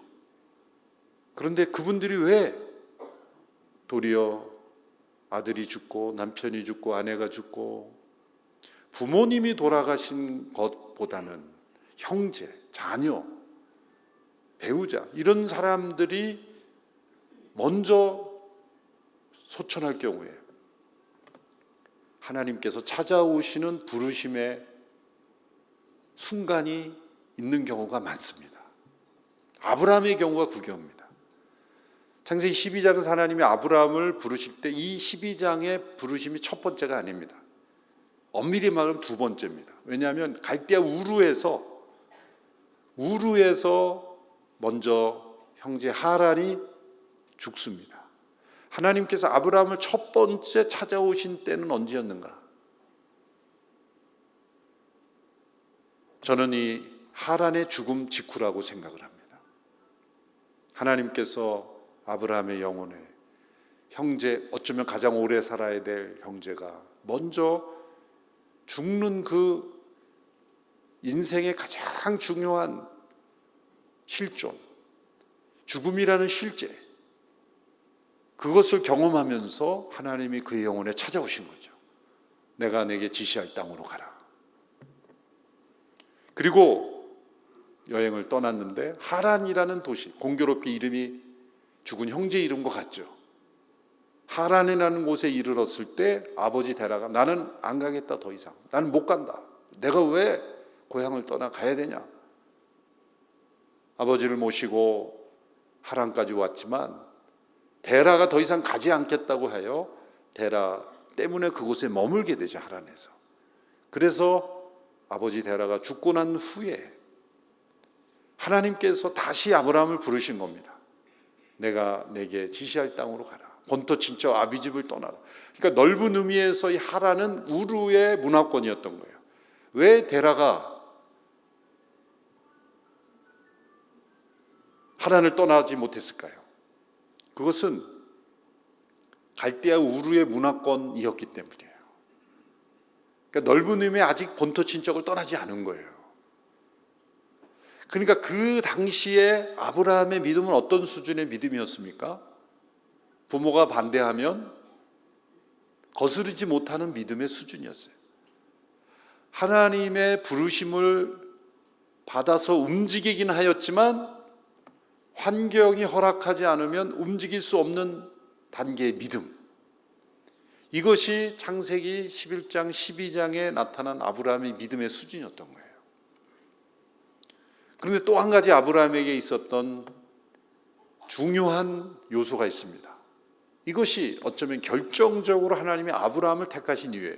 그런데 그분들이 왜 도리어 아들이 죽고 남편이 죽고 아내가 죽고 부모님이 돌아가신 것보다는 형제, 자녀, 배우자 이런 사람들이 먼저 소천할 경우에 하나님께서 찾아오시는 부르심의 순간이 있는 경우가 많습니다. 아브라함의 경우가 그 경우입니다. 창세기 12장에서 하나님이 아브라함을 부르실 때 이 12장의 부르심이 첫 번째가 아닙니다. 엄밀히 말하면 두 번째입니다. 왜냐하면 갈대아 우르에서 먼저 형제 하란이 죽습니다. 하나님께서 아브라함을 첫 번째 찾아오신 때는 언제였는가? 저는 이 하란의 죽음 직후라고 생각을 합니다. 하나님께서 아브라함의 영혼에 형제, 어쩌면 가장 오래 살아야 될 형제가 먼저 죽는 그 인생의 가장 중요한 실존, 죽음이라는 실제, 그것을 경험하면서 하나님이 그의 영혼에 찾아오신 거죠. 내가 내게 지시할 땅으로 가라. 그리고 여행을 떠났는데 하란이라는 도시, 공교롭게 이름이 죽은 형제 이름과 같죠. 하란이라는 곳에 이르렀을 때 아버지 데라가 나는 안 가겠다, 더 이상. 나는 못 간다. 내가 왜 고향을 떠나 가야 되냐? 아버지를 모시고 하란까지 왔지만 데라가 더 이상 가지 않겠다고 하여 데라 때문에 그곳에 머물게 되죠, 하란에서. 그래서 아버지 데라가 죽고 난 후에 하나님께서 다시 아브라함을 부르신 겁니다. 내가 내게 지시할 땅으로 가라. 본토 친척 아비집을 떠나라. 그러니까 넓은 의미에서 이 하란은 우르의 문화권이었던 거예요. 왜 데라가 하란을 떠나지 못했을까요? 그것은 갈대아 우르의 문화권이었기 때문이에요. 그러니까 넓은 의미에 아직 본토 친척을 떠나지 않은 거예요. 그러니까 그 당시에 아브라함의 믿음은 어떤 수준의 믿음이었습니까? 부모가 반대하면 거스르지 못하는 믿음의 수준이었어요. 하나님의 부르심을 받아서 움직이긴 하였지만 환경이 허락하지 않으면 움직일 수 없는 단계의 믿음. 이것이 창세기 11장, 12장에 나타난 아브라함의 믿음의 수준이었던 거예요. 그런데 또 한 가지 아브라함에게 있었던 중요한 요소가 있습니다. 이것이 어쩌면 결정적으로 하나님이 아브라함을 택하신 이유예요.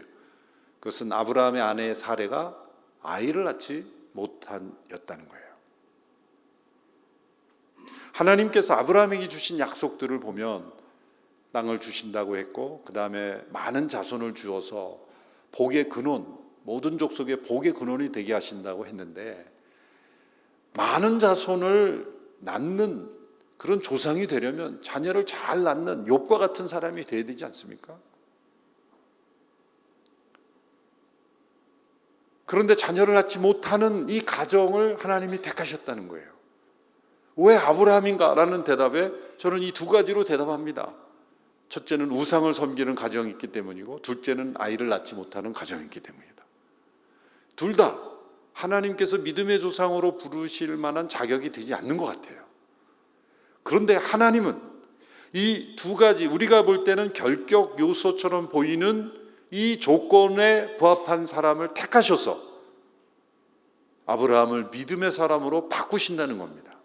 그것은 아브라함의 아내 사레가 아이를 낳지 못한였다는 거예요. 하나님께서 아브라함에게 주신 약속들을 보면 땅을 주신다고 했고, 그 다음에 많은 자손을 주어서 복의 근원, 모든 족속의 복의 근원이 되게 하신다고 했는데, 많은 자손을 낳는 그런 조상이 되려면 자녀를 잘 낳는 욥과 같은 사람이 되어야 되지 않습니까? 그런데 자녀를 낳지 못하는 이 가정을 하나님이 택하셨다는 거예요. 왜 아브라함인가? 라는 대답에 저는 이 두 가지로 대답합니다. 첫째는 우상을 섬기는 가정이 있기 때문이고, 둘째는 아이를 낳지 못하는 가정이 있기 때문이다. 둘 다 하나님께서 믿음의 조상으로 부르실 만한 자격이 되지 않는 것 같아요. 그런데 하나님은 이 두 가지, 우리가 볼 때는 결격 요소처럼 보이는 이 조건에 부합한 사람을 택하셔서 아브라함을 믿음의 사람으로 바꾸신다는 겁니다.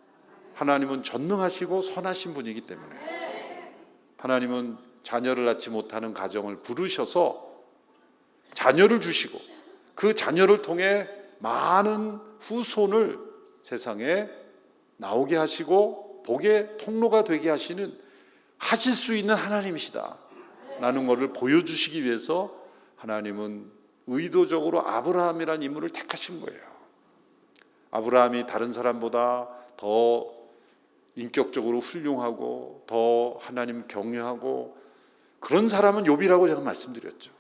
하나님은 전능하시고 선하신 분이기 때문에 하나님은 자녀를 낳지 못하는 가정을 부르셔서 자녀를 주시고, 그 자녀를 통해 많은 후손을 세상에 나오게 하시고 복의 통로가 되게 하실 수 있는 하나님이시다 라는 것을 보여주시기 위해서 하나님은 의도적으로 아브라함이라는 인물을 택하신 거예요. 아브라함이 다른 사람보다 더 인격적으로 훌륭하고 더 하나님 경외하고 그런 사람은 욥이라고 제가 말씀드렸죠.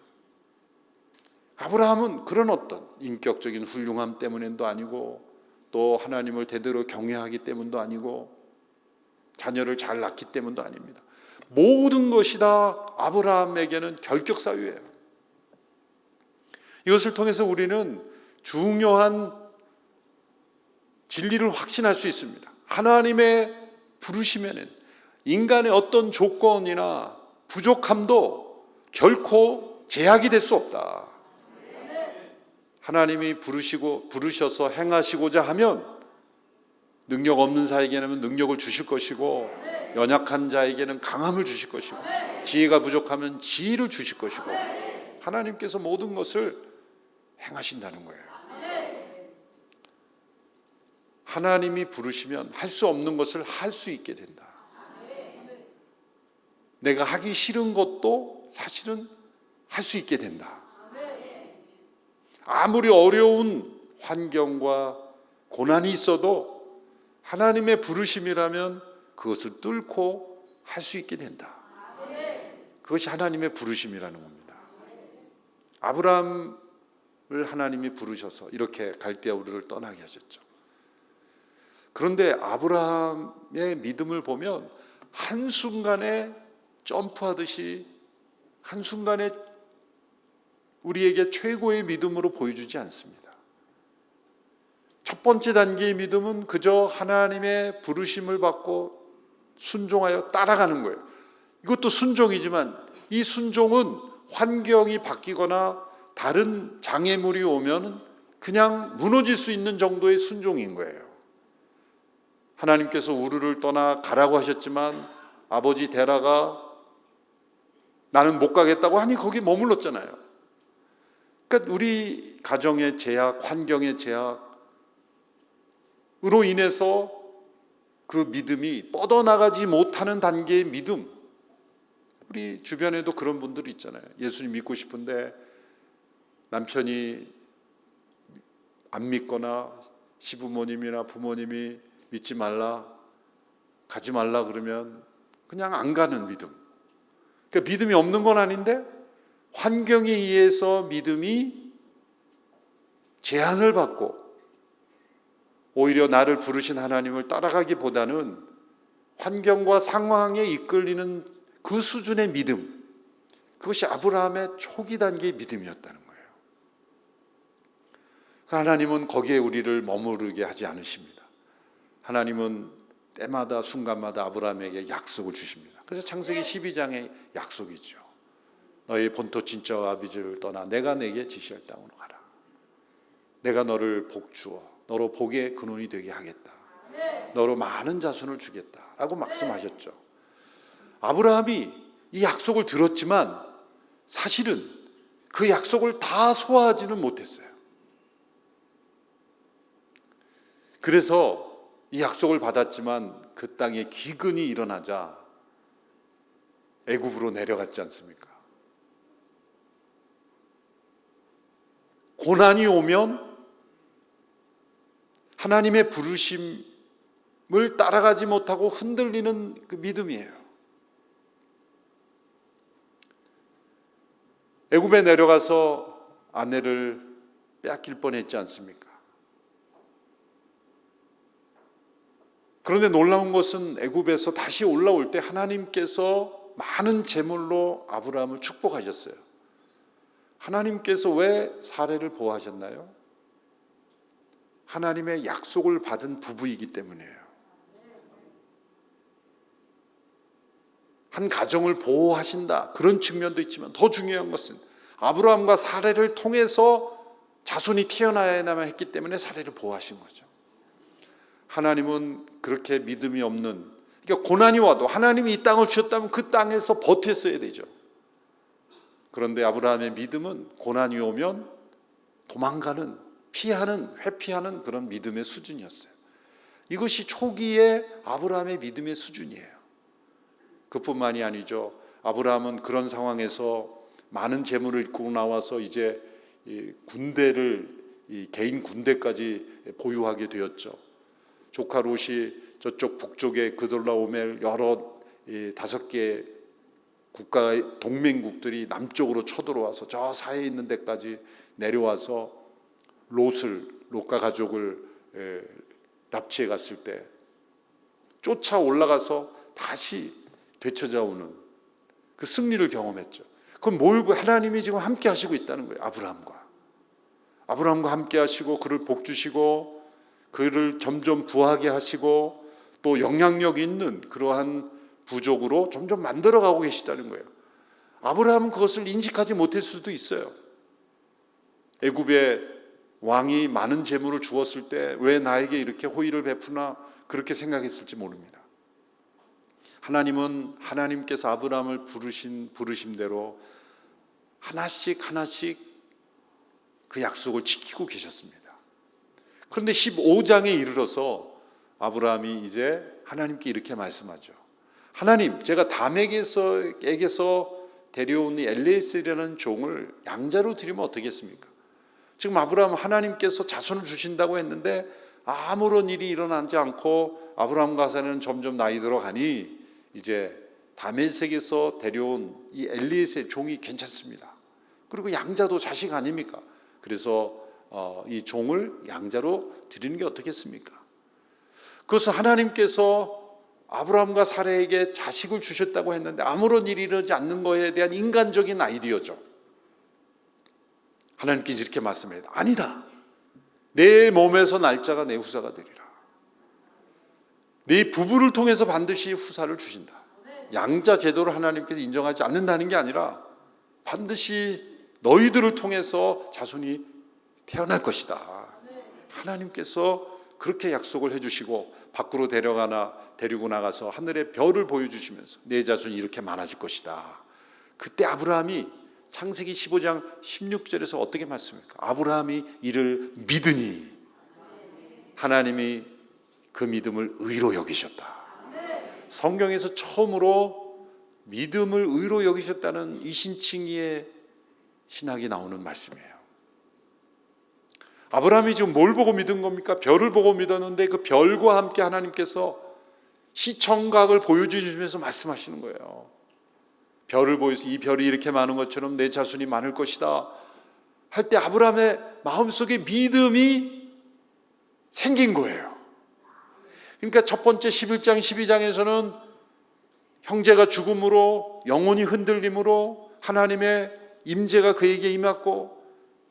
아브라함은 그런 어떤 인격적인 훌륭함 때문도 아니고, 또 하나님을 대대로 경외하기 때문도 아니고, 자녀를 잘 낳기 때문도 아닙니다. 모든 것이 다 아브라함에게는 결격 사유예요. 이것을 통해서 우리는 중요한 진리를 확신할 수 있습니다. 하나님의 부르시면은 인간의 어떤 조건이나 부족함도 결코 제약이 될 수 없다. 하나님이 부르셔서 행하시고자 하면 능력 없는 자에게는 능력을 주실 것이고, 연약한 자에게는 강함을 주실 것이고, 지혜가 부족하면 지혜를 주실 것이고, 하나님께서 모든 것을 행하신다는 거예요. 하나님이 부르시면 할 수 없는 것을 할 수 있게 된다. 내가 하기 싫은 것도 사실은 할 수 있게 된다. 아무리 어려운 환경과 고난이 있어도 하나님의 부르심이라면 그것을 뚫고 할 수 있게 된다. 그것이 하나님의 부르심이라는 겁니다. 아브라함을 하나님이 부르셔서 이렇게 갈대아 우르를 떠나게 하셨죠. 그런데 아브라함의 믿음을 보면 한순간에 점프하듯이 한순간에 우리에게 최고의 믿음으로 보여주지 않습니다. 첫 번째 단계의 믿음은 그저 하나님의 부르심을 받고 순종하여 따라가는 거예요. 이것도 순종이지만 이 순종은 환경이 바뀌거나 다른 장애물이 오면 그냥 무너질 수 있는 정도의 순종인 거예요. 하나님께서 우르를 떠나 가라고 하셨지만 아버지 데라가 나는 못 가겠다고 하니 거기 머물렀잖아요. 그러니까 우리 가정의 제약, 환경의 제약으로 인해서 그 믿음이 뻗어나가지 못하는 단계의 믿음. 우리 주변에도 그런 분들이 있잖아요. 예수님 믿고 싶은데 남편이 안 믿거나 시부모님이나 부모님이 믿지 말라, 가지 말라 그러면 그냥 안 가는 믿음. 그러니까 믿음이 없는 건 아닌데 환경에 의해서 믿음이 제한을 받고 오히려 나를 부르신 하나님을 따라가기보다는 환경과 상황에 이끌리는 그 수준의 믿음, 그것이 아브라함의 초기 단계의 믿음이었다는 거예요. 하나님은 거기에 우리를 머무르게 하지 않으십니다. 하나님은 때마다 순간마다 아브라함에게 약속을 주십니다. 그래서 창세기 12장의 약속이죠. 너희 본토 친척 아비지를 떠나 내가 내게 지시할 땅으로 가라. 내가 너를 복주어 너로 복의 근원이 되게 하겠다. 너로 많은 자손을 주겠다라고 말씀하셨죠. 아브라함이 이 약속을 들었지만 사실은 그 약속을 다 소화하지는 못했어요. 그래서 이 약속을 받았지만 그 땅에 기근이 일어나자 애굽으로 내려갔지 않습니까? 고난이 오면 하나님의 부르심을 따라가지 못하고 흔들리는 그 믿음이에요. 애굽에 내려가서 아내를 빼앗길 뻔했지 않습니까? 그런데 놀라운 것은 애굽에서 다시 올라올 때 하나님께서 많은 재물로 아브라함을 축복하셨어요. 하나님께서 왜 사례를 보호하셨나요? 하나님의 약속을 받은 부부이기 때문이에요. 한 가정을 보호하신다, 그런 측면도 있지만 더 중요한 것은 아브라함과 사례를 통해서 자손이 태어나야만 했기 때문에 사례를 보호하신 거죠. 하나님은 그렇게 믿음이 없는, 그러니까 고난이 와도 하나님이 이 땅을 주셨다면 그 땅에서 버텼어야 되죠. 그런데 아브라함의 믿음은 고난이 오면 도망가는, 피하는, 회피하는 그런 믿음의 수준이었어요. 이것이 초기의 아브라함의 믿음의 수준이에요. 그뿐만이 아니죠. 아브라함은 그런 상황에서 많은 재물을 이끌고 나와서 이제 군대를, 개인 군대까지 보유하게 되었죠. 조카 롯이 저쪽 북쪽의 그돌라오멜 여러 5개 국가의 동맹국들이 남쪽으로 쳐들어와서 저 사이에 있는 데까지 내려와서 롯과 가족을 납치해 갔을 때 쫓아 올라가서 다시 되찾아오는 그 승리를 경험했죠. 그건 뭘, 하나님이 지금 함께 하시고 있다는 거예요. 아브라함과 함께 하시고 그를 복주시고 그를 점점 부하게 하시고 또 영향력 있는 그러한 부족으로 점점 만들어가고 계시다는 거예요. 아브라함은 그것을 인식하지 못할 수도 있어요. 애굽의 왕이 많은 재물을 주었을 때 왜 나에게 이렇게 호의를 베푸나 그렇게 생각했을지 모릅니다. 하나님은 하나님께서 아브라함을 부르신 부르심대로 하나씩 그 약속을 지키고 계셨습니다. 그런데 15장에 이르러서 아브라함이 이제 하나님께 이렇게 말씀하죠. 하나님, 제가 담에게서 데려온 이 엘리에셀이라는 종을 양자로 드리면 어떻겠습니까? 지금 아브라함 하나님께서 자손을 주신다고 했는데 아무런 일이 일어나지 않고 아브라함과 사라는 점점 나이 들어가니 이제 다메섹에서 데려온 이 엘리에셀 종이 괜찮습니다. 그리고 양자도 자식 아닙니까? 그래서 이 종을 양자로 드리는 게 어떻겠습니까? 그것은 하나님께서 아브라함과 사라에게 자식을 주셨다고 했는데 아무런 일이 일어나지 않는 것에 대한 인간적인 아이디어죠. 하나님께서 이렇게 말씀합니다. 아니다. 내 몸에서 날짜가 내 후사가 되리라. 네 부부를 통해서 반드시 후사를 주신다. 양자 제도를 하나님께서 인정하지 않는다는 게 아니라 반드시 너희들을 통해서 자손이 태어날 것이다. 하나님께서 그렇게 약속을 해주시고 밖으로 데리고 나가서 하늘의 별을 보여주시면서 내 자손이 이렇게 많아질 것이다. 그때 아브라함이 창세기 15장 16절에서 어떻게 말씀합니까? 아브라함이 이를 믿으니 하나님이 그 믿음을 의로 여기셨다. 성경에서 처음으로 믿음을 의로 여기셨다는 이신칭의의 신학이 나오는 말씀이에요. 아브라함이 지금 뭘 보고 믿은 겁니까? 별을 보고 믿었는데 그 별과 함께 하나님께서 시청각을 보여주시면서 말씀하시는 거예요. 별을 보여서 이 별이 이렇게 많은 것처럼 내 자손이 많을 것이다 할 때 아브라함의 마음속에 믿음이 생긴 거예요. 그러니까 첫 번째 11장 12장에서는 형제가 죽음으로 영혼이 흔들림으로 하나님의 임재가 그에게 임했고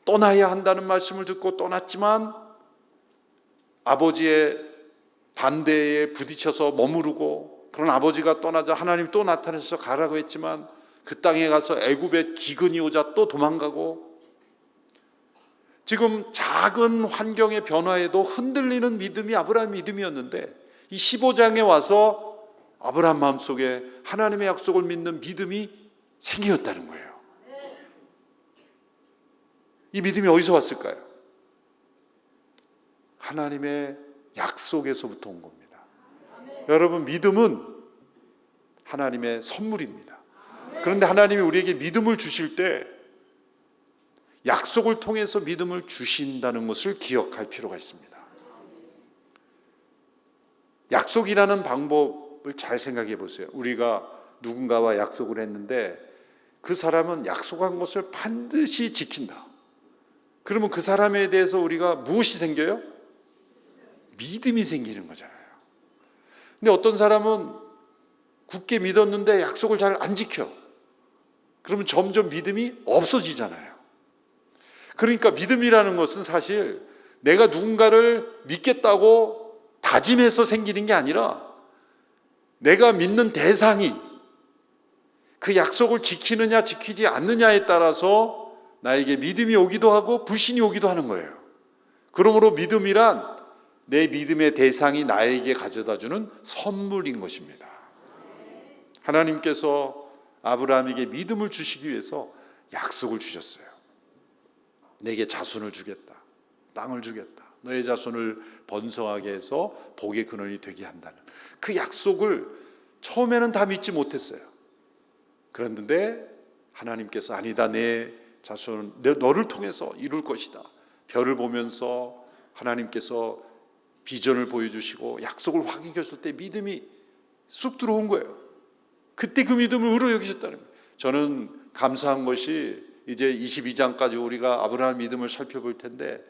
떠나야 한다는 말씀을 듣고 떠났지만 아버지의 반대에 부딪혀서 머무르고 그런 아버지가 떠나자 하나님이 또 나타나서 가라고 했지만 그 땅에 가서 애굽의 기근이 오자 또 도망가고 지금 작은 환경의 변화에도 흔들리는 믿음이 아브라함 믿음이었는데 이 15장에 와서 아브라함 마음속에 하나님의 약속을 믿는 믿음이 생겼다는 거예요. 이 믿음이 어디서 왔을까요? 하나님의 약속에서부터 온 겁니다. 여러분, 믿음은 하나님의 선물입니다. 그런데 하나님이 우리에게 믿음을 주실 때 약속을 통해서 믿음을 주신다는 것을 기억할 필요가 있습니다. 약속이라는 방법을 잘 생각해 보세요. 우리가 누군가와 약속을 했는데 그 사람은 약속한 것을 반드시 지킨다. 그러면 그 사람에 대해서 우리가 무엇이 생겨요? 믿음이 생기는 거잖아요. 근데 어떤 사람은 굳게 믿었는데 약속을 잘 안 지켜. 그러면 점점 믿음이 없어지잖아요. 그러니까 믿음이라는 것은 사실 내가 누군가를 믿겠다고 다짐해서 생기는 게 아니라 내가 믿는 대상이 그 약속을 지키느냐 지키지 않느냐에 따라서 나에게 믿음이 오기도 하고 불신이 오기도 하는 거예요. 그러므로 믿음이란 내 믿음의 대상이 나에게 가져다주는 선물인 것입니다. 하나님께서 아브라함에게 믿음을 주시기 위해서 약속을 주셨어요. 내게 자손을 주겠다. 땅을 주겠다. 너의 자손을 번성하게 해서 복의 근원이 되게 한다는 그 약속을 처음에는 다 믿지 못했어요. 그런데 하나님께서 아니다. 내 자손은 너를 통해서 이룰 것이다. 별을 보면서 하나님께서 비전을 보여주시고 약속을 확인했을 때 믿음이 쑥 들어온 거예요. 그때 그 믿음을 의로 여기셨다는 거예요. 저는 감사한 것이 이제 22장까지 우리가 아브라함 믿음을 살펴볼 텐데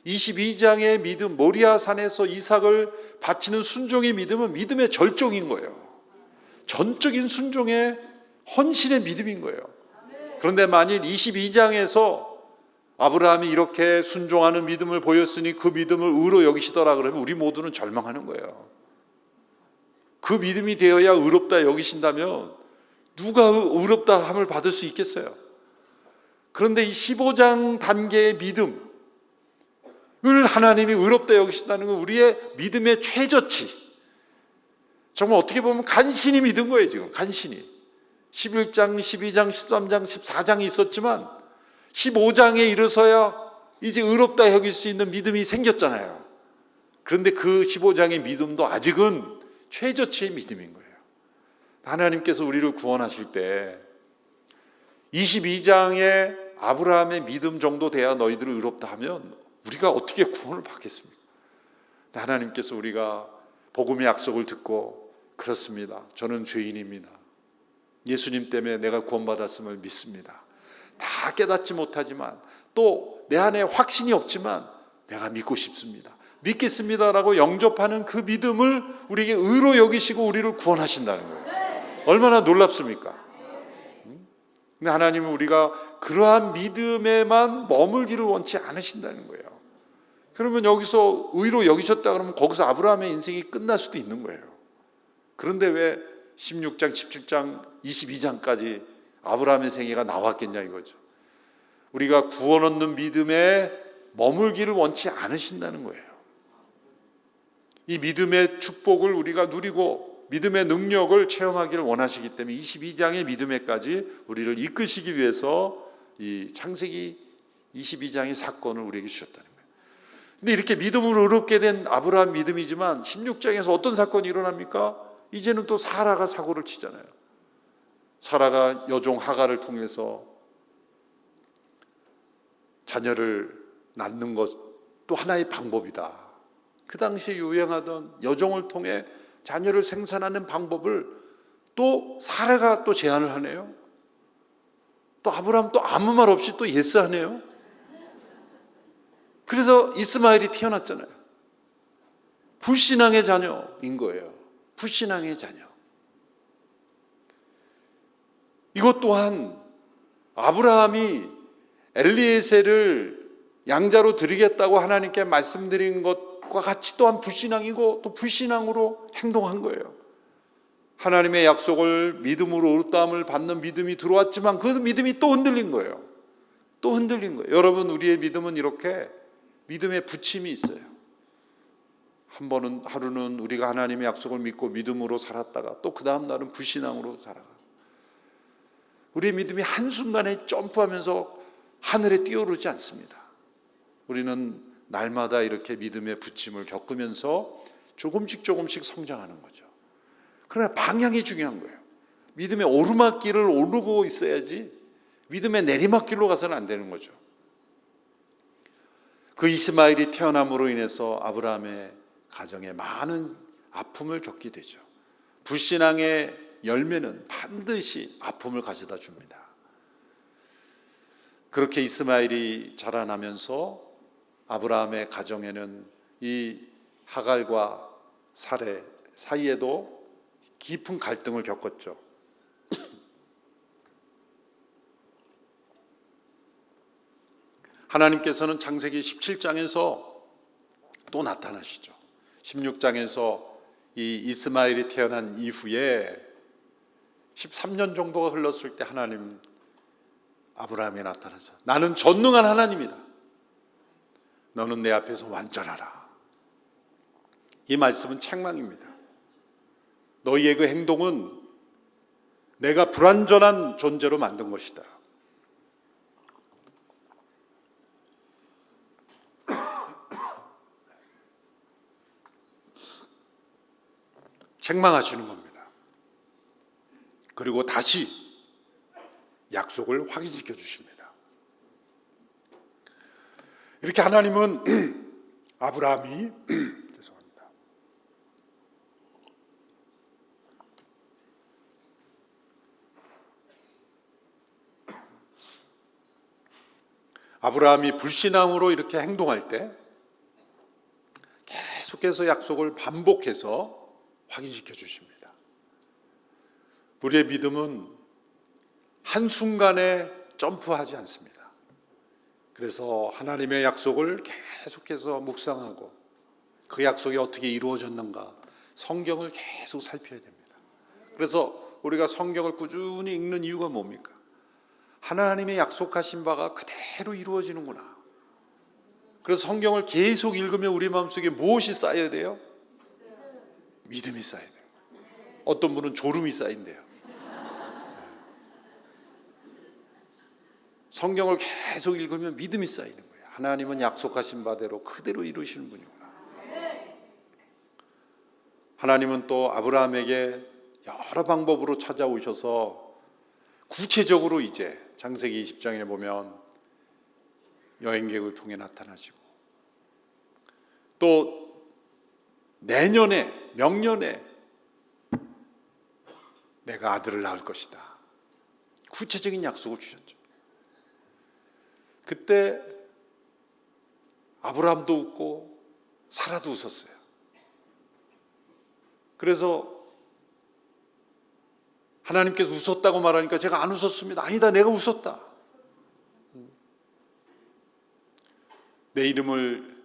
22장의 믿음, 모리아 산에서 이삭을 바치는 순종의 믿음은 믿음의 절정인 거예요. 전적인 순종의 헌신의 믿음인 거예요. 그런데 만일 22장에서 아브라함이 이렇게 순종하는 믿음을 보였으니 그 믿음을 의로 여기시더라 그러면 우리 모두는 절망하는 거예요. 그 믿음이 되어야 의롭다 여기신다면 누가 의롭다 함을 받을 수 있겠어요? 그런데 이 15장 단계의 믿음을 하나님이 의롭다 여기신다는 건 우리의 믿음의 최저치. 정말 어떻게 보면 간신히 믿은 거예요. 지금 간신히 11장, 12장, 13장, 14장이 있었지만 15장에 이르서야 이제 의롭다 여길 수 있는 믿음이 생겼잖아요. 그런데 그 15장의 믿음도 아직은 최저치의 믿음인 거예요. 하나님께서 우리를 구원하실 때 22장의 아브라함의 믿음 정도 돼야 너희들을 의롭다 하면 우리가 어떻게 구원을 받겠습니까? 하나님께서 우리가 복음의 약속을 듣고 그렇습니다. 저는 죄인입니다. 예수님 때문에 내가 구원받았음을 믿습니다. 다 깨닫지 못하지만 또 내 안에 확신이 없지만 내가 믿고 싶습니다. 믿겠습니다라고 영접하는 그 믿음을 우리에게 의로 여기시고 우리를 구원하신다는 거예요. 얼마나 놀랍습니까? 근데 하나님은 우리가 그러한 믿음에만 머물기를 원치 않으신다는 거예요. 그러면 여기서 의로 여기셨다 그러면 거기서 아브라함의 인생이 끝날 수도 있는 거예요. 그런데 왜 16장, 17장, 22장까지 아브라함의 생애가 나왔겠냐 이거죠. 우리가 구원 얻는 믿음에 머물기를 원치 않으신다는 거예요. 이 믿음의 축복을 우리가 누리고 믿음의 능력을 체험하기를 원하시기 때문에 22장의 믿음에까지 우리를 이끄시기 위해서 이 창세기 22장의 사건을 우리에게 주셨다는 거예요. 근데 이렇게 믿음으로 의롭게 된 아브라함 믿음이지만 16장에서 어떤 사건이 일어납니까? 이제는 또 사라가 사고를 치잖아요. 사라가 여종 하갈을 통해서 자녀를 낳는 것도 하나의 방법이다. 그 당시에 유행하던 여종을 통해 자녀를 생산하는 방법을 또 사라가 또 제안을 하네요. 또 아브라함 또 아무 말 없이 또 예스하네요. 그래서 이스마엘이 태어났잖아요. 불신앙의 자녀인 거예요. 불신앙의 자녀. 이것 또한 아브라함이 엘리에셀을 양자로 드리겠다고 하나님께 말씀드린 것과 같이 또한 불신앙이고 또 불신앙으로 행동한 거예요. 하나님의 약속을 믿음으로 의롭다함을 받는 믿음이 들어왔지만 그 믿음이 또 흔들린 거예요. 또 흔들린 거예요. 여러분, 우리의 믿음은 이렇게 믿음의 부침이 있어요. 한 번은 하루는 우리가 하나님의 약속을 믿고 믿음으로 살았다가 또 그 다음 날은 불신앙으로 살아가. 우리의 믿음이 한순간에 점프하면서 하늘에 뛰어오르지 않습니다. 우리는 날마다 이렇게 믿음의 부침을 겪으면서 조금씩 성장하는 거죠. 그러나 방향이 중요한 거예요. 믿음의 오르막길을 오르고 있어야지 믿음의 내리막길로 가서는 안 되는 거죠. 그 이스마엘이 태어남으로 인해서 아브라함의 가정에 많은 아픔을 겪게 되죠. 불신앙의 열매는 반드시 아픔을 가져다 줍니다. 그렇게 이스마엘이 자라나면서 아브라함의 가정에는 이 하갈과 사레 사이에도 깊은 갈등을 겪었죠. 하나님께서는 창세기 17장에서 또 나타나시죠. 16장에서 이 이스마엘이 태어난 이후에 13년 정도가 흘렀을 때 하나님 아브라함에 나타나죠. 나는 전능한 하나님이다. 너는 내 앞에서 완전하라. 이 말씀은 책망입니다. 너희의 그 행동은 내가 불완전한 존재로 만든 것이다. 책망하시는 겁니다. 그리고 다시 약속을 확인시켜 주십니다. 이렇게 하나님은 아브라함이 죄송합니다. 아브라함이 불신앙으로 이렇게 행동할 때 계속해서 약속을 반복해서 확인시켜 주십니다. 우리의 믿음은 한순간에 점프하지 않습니다. 그래서 하나님의 약속을 계속해서 묵상하고 그 약속이 어떻게 이루어졌는가 성경을 계속 살펴야 됩니다. 그래서 우리가 성경을 꾸준히 읽는 이유가 뭡니까? 하나님의 약속하신 바가 그대로 이루어지는구나. 그래서 성경을 계속 읽으면 우리 마음속에 무엇이 쌓여야 돼요? 믿음이 쌓여야 돼요. 어떤 분은 졸음이 쌓인대요. 성경을 계속 읽으면 믿음이 쌓이는 거예요. 하나님은 약속하신 바대로 그대로 이루시는 분이구나. 하나님은 또 아브라함에게 여러 방법으로 찾아오셔서 구체적으로 이제 창세기 20장에 보면 여행객을 통해 나타나시고, 또 내년에 명년에 내가 아들을 낳을 것이다, 구체적인 약속을 주셨죠. 그때 아브라함도 웃고 사라도 웃었어요. 그래서 하나님께서 웃었다고 말하니까 제가 안 웃었습니다. 아니다, 내가 웃었다. 내 이름을,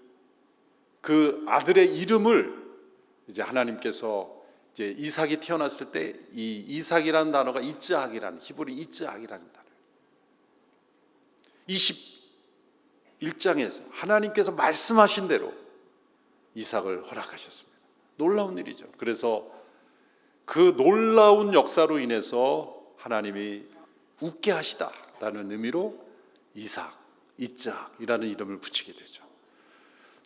그 아들의 이름을 이제 하나님께서 이제 이삭이 태어났을 때 이 이삭이라는 단어가 이츠학이라는, 히브리 이츠학이라는 단어. 21장에서 하나님께서 말씀하신 대로 이삭을 허락하셨습니다. 놀라운 일이죠. 그래서 그 놀라운 역사로 인해서 하나님이 웃게 하시다라는 의미로 이삭, 이츠학이라는 이름을 붙이게 되죠.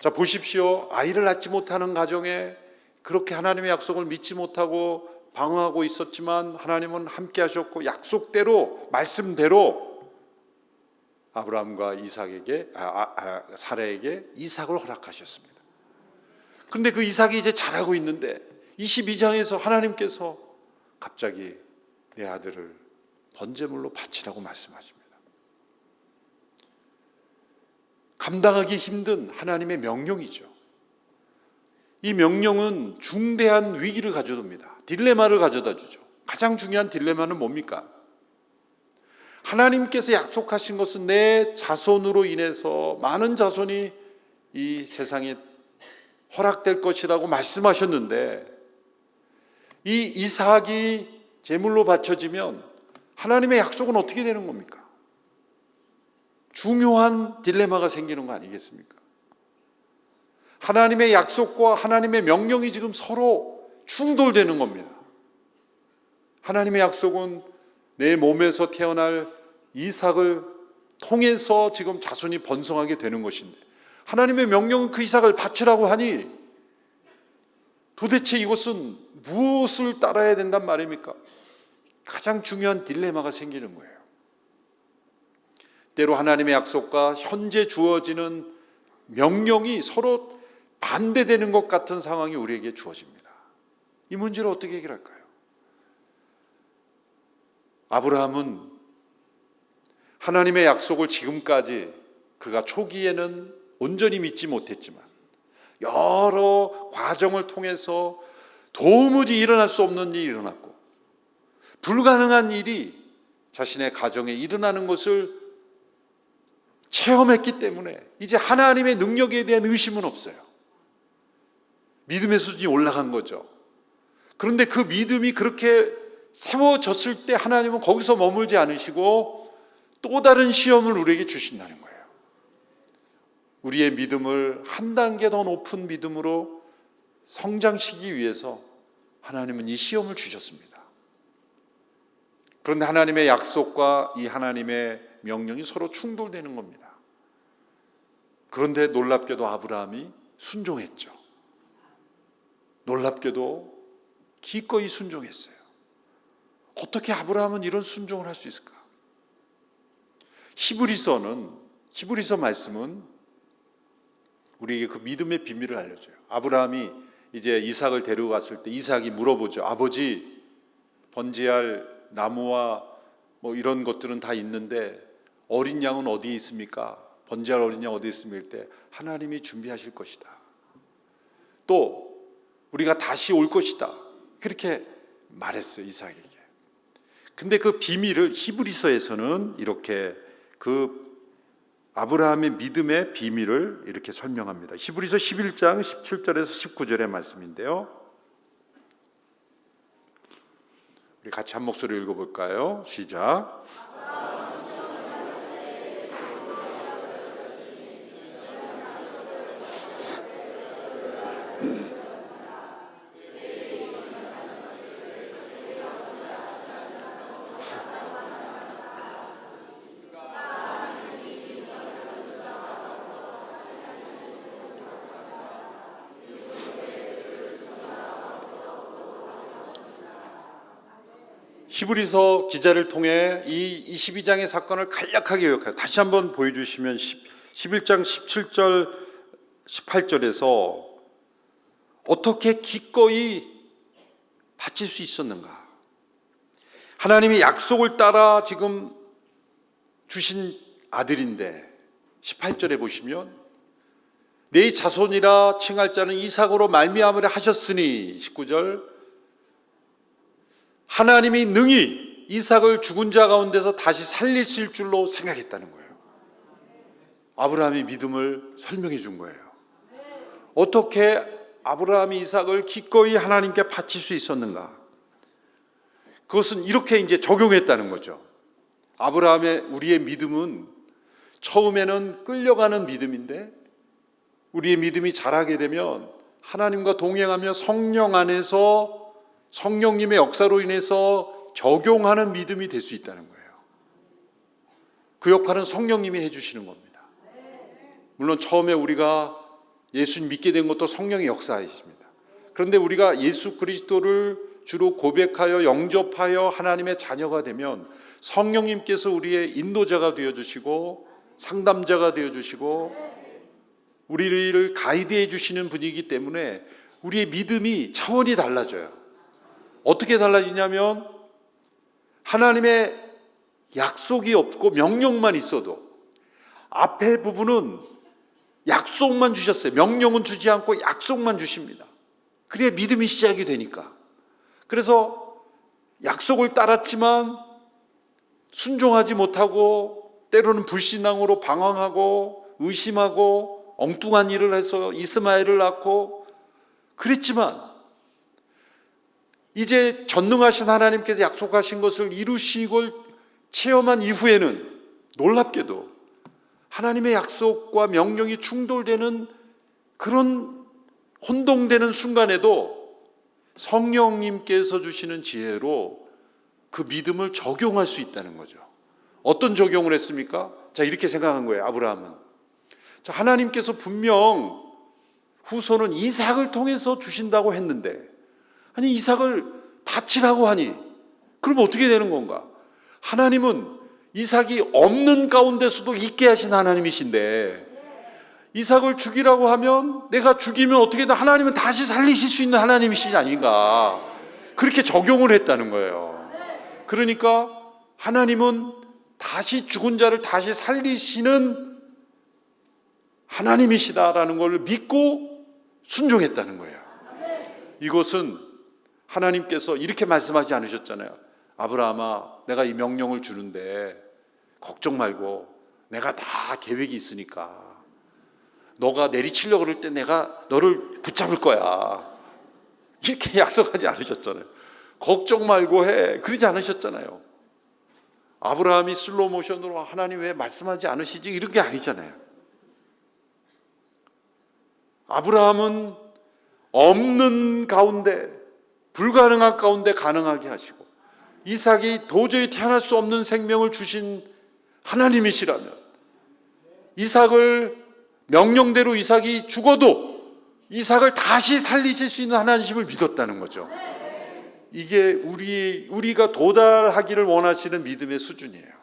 자, 보십시오. 아이를 낳지 못하는 가정에 그렇게 하나님의 약속을 믿지 못하고 방황하고 있었지만 하나님은 함께 하셨고, 약속대로, 말씀대로 아브라함과 이삭에게, 사라에게 이삭을 허락하셨습니다. 그런데 그 이삭이 이제 자라고 있는데 22장에서 하나님께서 갑자기 내 아들을 번제물로 바치라고 말씀하십니다. 감당하기 힘든 하나님의 명령이죠. 이 명령은 중대한 위기를 가져옵니다. 딜레마를 가져다 주죠. 가장 중요한 딜레마는 뭡니까? 하나님께서 약속하신 것은 내 자손으로 인해서 많은 자손이 이 세상에 허락될 것이라고 말씀하셨는데, 이 이삭이 제물로 바쳐지면 하나님의 약속은 어떻게 되는 겁니까? 중요한 딜레마가 생기는 거 아니겠습니까? 하나님의 약속과 하나님의 명령이 지금 서로 충돌되는 겁니다. 하나님의 약속은 내 몸에서 태어날 이삭을 통해서 지금 자손이 번성하게 되는 것인데, 하나님의 명령은 그 이삭을 바치라고 하니 도대체 이것은 무엇을 따라야 된단 말입니까? 가장 중요한 딜레마가 생기는 거예요. 때로 하나님의 약속과 현재 주어지는 명령이 서로 반대되는 것 같은 상황이 우리에게 주어집니다. 이 문제를 어떻게 해결할까요? 아브라함은 하나님의 약속을 지금까지 그가 초기에는 온전히 믿지 못했지만 여러 과정을 통해서 도무지 일어날 수 없는 일이 일어났고, 불가능한 일이 자신의 가정에 일어나는 것을 체험했기 때문에 이제 하나님의 능력에 대한 의심은 없어요. 믿음의 수준이 올라간 거죠. 그런데 그 믿음이 그렇게 세워졌을 때 하나님은 거기서 머물지 않으시고 또 다른 시험을 우리에게 주신다는 거예요. 우리의 믿음을 한 단계 더 높은 믿음으로 성장시키기 위해서 하나님은 이 시험을 주셨습니다. 그런데 하나님의 약속과 이 하나님의 명령이 서로 충돌되는 겁니다. 그런데 놀랍게도 아브라함이 순종했죠. 놀랍게도 기꺼이 순종했어요. 어떻게 아브라함은 이런 순종을 할 수 있을까? 히브리서 말씀은 우리에게 그 믿음의 비밀을 알려줘요. 아브라함이 이제 이삭을 데리고 갔을 때 이삭이 물어보죠. 아버지, 번제할 나무와 뭐 이런 것들은 다 있는데 어린 양은 어디에 있습니까? 번제할 어린 양 어디에 있습니까? 때 하나님이 준비하실 것이다. 또 우리가 다시 올 것이다. 그렇게 말했어요, 이삭에게. 근데 그 비밀을 히브리서에서는 이렇게 그 아브라함의 믿음의 비밀을 이렇게 설명합니다. 히브리서 11장 17절에서 19절의 말씀인데요. 우리 같이 한 목소리로 읽어볼까요? 시작. 히브리서 기자를 통해 이 22장의 사건을 간략하게 요약해요. 다시 한번 보여주시면 11장 17절 18절에서 어떻게 기꺼이 바칠 수 있었는가. 하나님이 약속을 따라 지금 주신 아들인데 18절에 보시면 내 자손이라 칭할 자는 이삭으로 말미암으려 하셨으니 19절 하나님이 능히 이삭을 죽은 자 가운데서 다시 살리실 줄로 생각했다는 거예요. 아브라함이 믿음을 설명해 준 거예요. 어떻게 아브라함이 이삭을 기꺼이 하나님께 바칠 수 있었는가? 그것은 이렇게 이제 적용했다는 거죠. 우리의 믿음은 처음에는 끌려가는 믿음인데 우리의 믿음이 자라게 되면 하나님과 동행하며 성령 안에서 성령님의 역사로 인해서 적용하는 믿음이 될 수 있다는 거예요. 그 역할은 성령님이 해주시는 겁니다. 물론 처음에 우리가 예수님 믿게 된 것도 성령의 역사이십니다. 그런데 우리가 예수 그리스도를 주로 고백하여 영접하여 하나님의 자녀가 되면 성령님께서 우리의 인도자가 되어주시고 상담자가 되어주시고 우리를 가이드해 주시는 분이기 때문에 우리의 믿음이 차원이 달라져요. 어떻게 달라지냐면 하나님의 약속이 없고 명령만 있어도 앞에 부분은 약속만 주셨어요. 명령은 주지 않고 약속만 주십니다. 그래야 믿음이 시작이 되니까. 그래서 약속을 따랐지만 순종하지 못하고 때로는 불신앙으로 방황하고 의심하고 엉뚱한 일을 해서 이스마엘을 낳고 그랬지만 이제 전능하신 하나님께서 약속하신 것을 이루시고 체험한 이후에는 놀랍게도 하나님의 약속과 명령이 충돌되는 그런 혼동되는 순간에도 성령님께서 주시는 지혜로 그 믿음을 적용할 수 있다는 거죠. 어떤 적용을 했습니까? 자, 이렇게 생각한 거예요. 아브라함은. 자, 하나님께서 분명 후손은 이삭을 통해서 주신다고 했는데 아니 이삭을 바치라고 하니 그럼 어떻게 되는 건가? 하나님은 이삭이 없는 가운데서도 있게 하신 하나님이신데 이삭을 죽이라고 하면 내가 죽이면 어떻게 돼? 하나님은 다시 살리실 수 있는 하나님이신 아닌가? 그렇게 적용을 했다는 거예요. 그러니까 하나님은 다시 죽은 자를 다시 살리시는 하나님이시다라는 걸 믿고 순종했다는 거예요. 이것은 하나님께서 이렇게 말씀하지 않으셨잖아요. 아브라함아, 내가 이 명령을 주는데 걱정 말고 내가 다 계획이 있으니까 너가 내리치려고 그럴 때 내가 너를 붙잡을 거야. 이렇게 약속하지 않으셨잖아요. 걱정 말고 해. 그러지 않으셨잖아요. 아브라함이 슬로우 모션으로 하나님 왜 말씀하지 않으시지? 이런 게 아니잖아요. 아브라함은 없는 가운데 불가능한 가운데 가능하게 하시고 이삭이 도저히 태어날 수 없는 생명을 주신 하나님이시라면 이삭을 명령대로 이삭이 죽어도 이삭을 다시 살리실 수 있는 하나님을 믿었다는 거죠. 이게 우리가 도달하기를 원하시는 믿음의 수준이에요.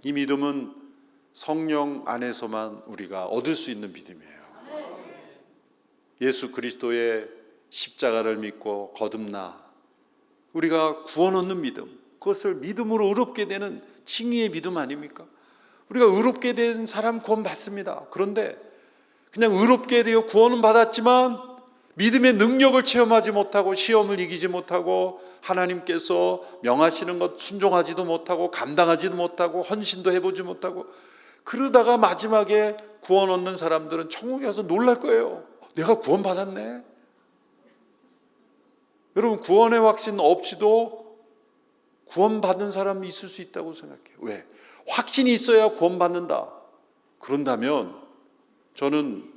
이 믿음은 성령 안에서만 우리가 얻을 수 있는 믿음이에요. 예수 그리스도의 십자가를 믿고 거듭나 우리가 구원 얻는 믿음, 그것을 믿음으로 의롭게 되는 칭의의 믿음 아닙니까? 우리가 의롭게 된 사람 구원 받습니다. 그런데 그냥 의롭게 되어 구원은 받았지만 믿음의 능력을 체험하지 못하고 시험을 이기지 못하고 하나님께서 명하시는 것 순종하지도 못하고 감당하지도 못하고 헌신도 해보지 못하고 그러다가 마지막에 구원 얻는 사람들은 천국에 가서 놀랄 거예요. 내가 구원 받았네. 여러분, 구원의 확신 없이도 구원 받는 사람이 있을 수 있다고 생각해요. 왜? 확신이 있어야 구원 받는다. 그런다면 저는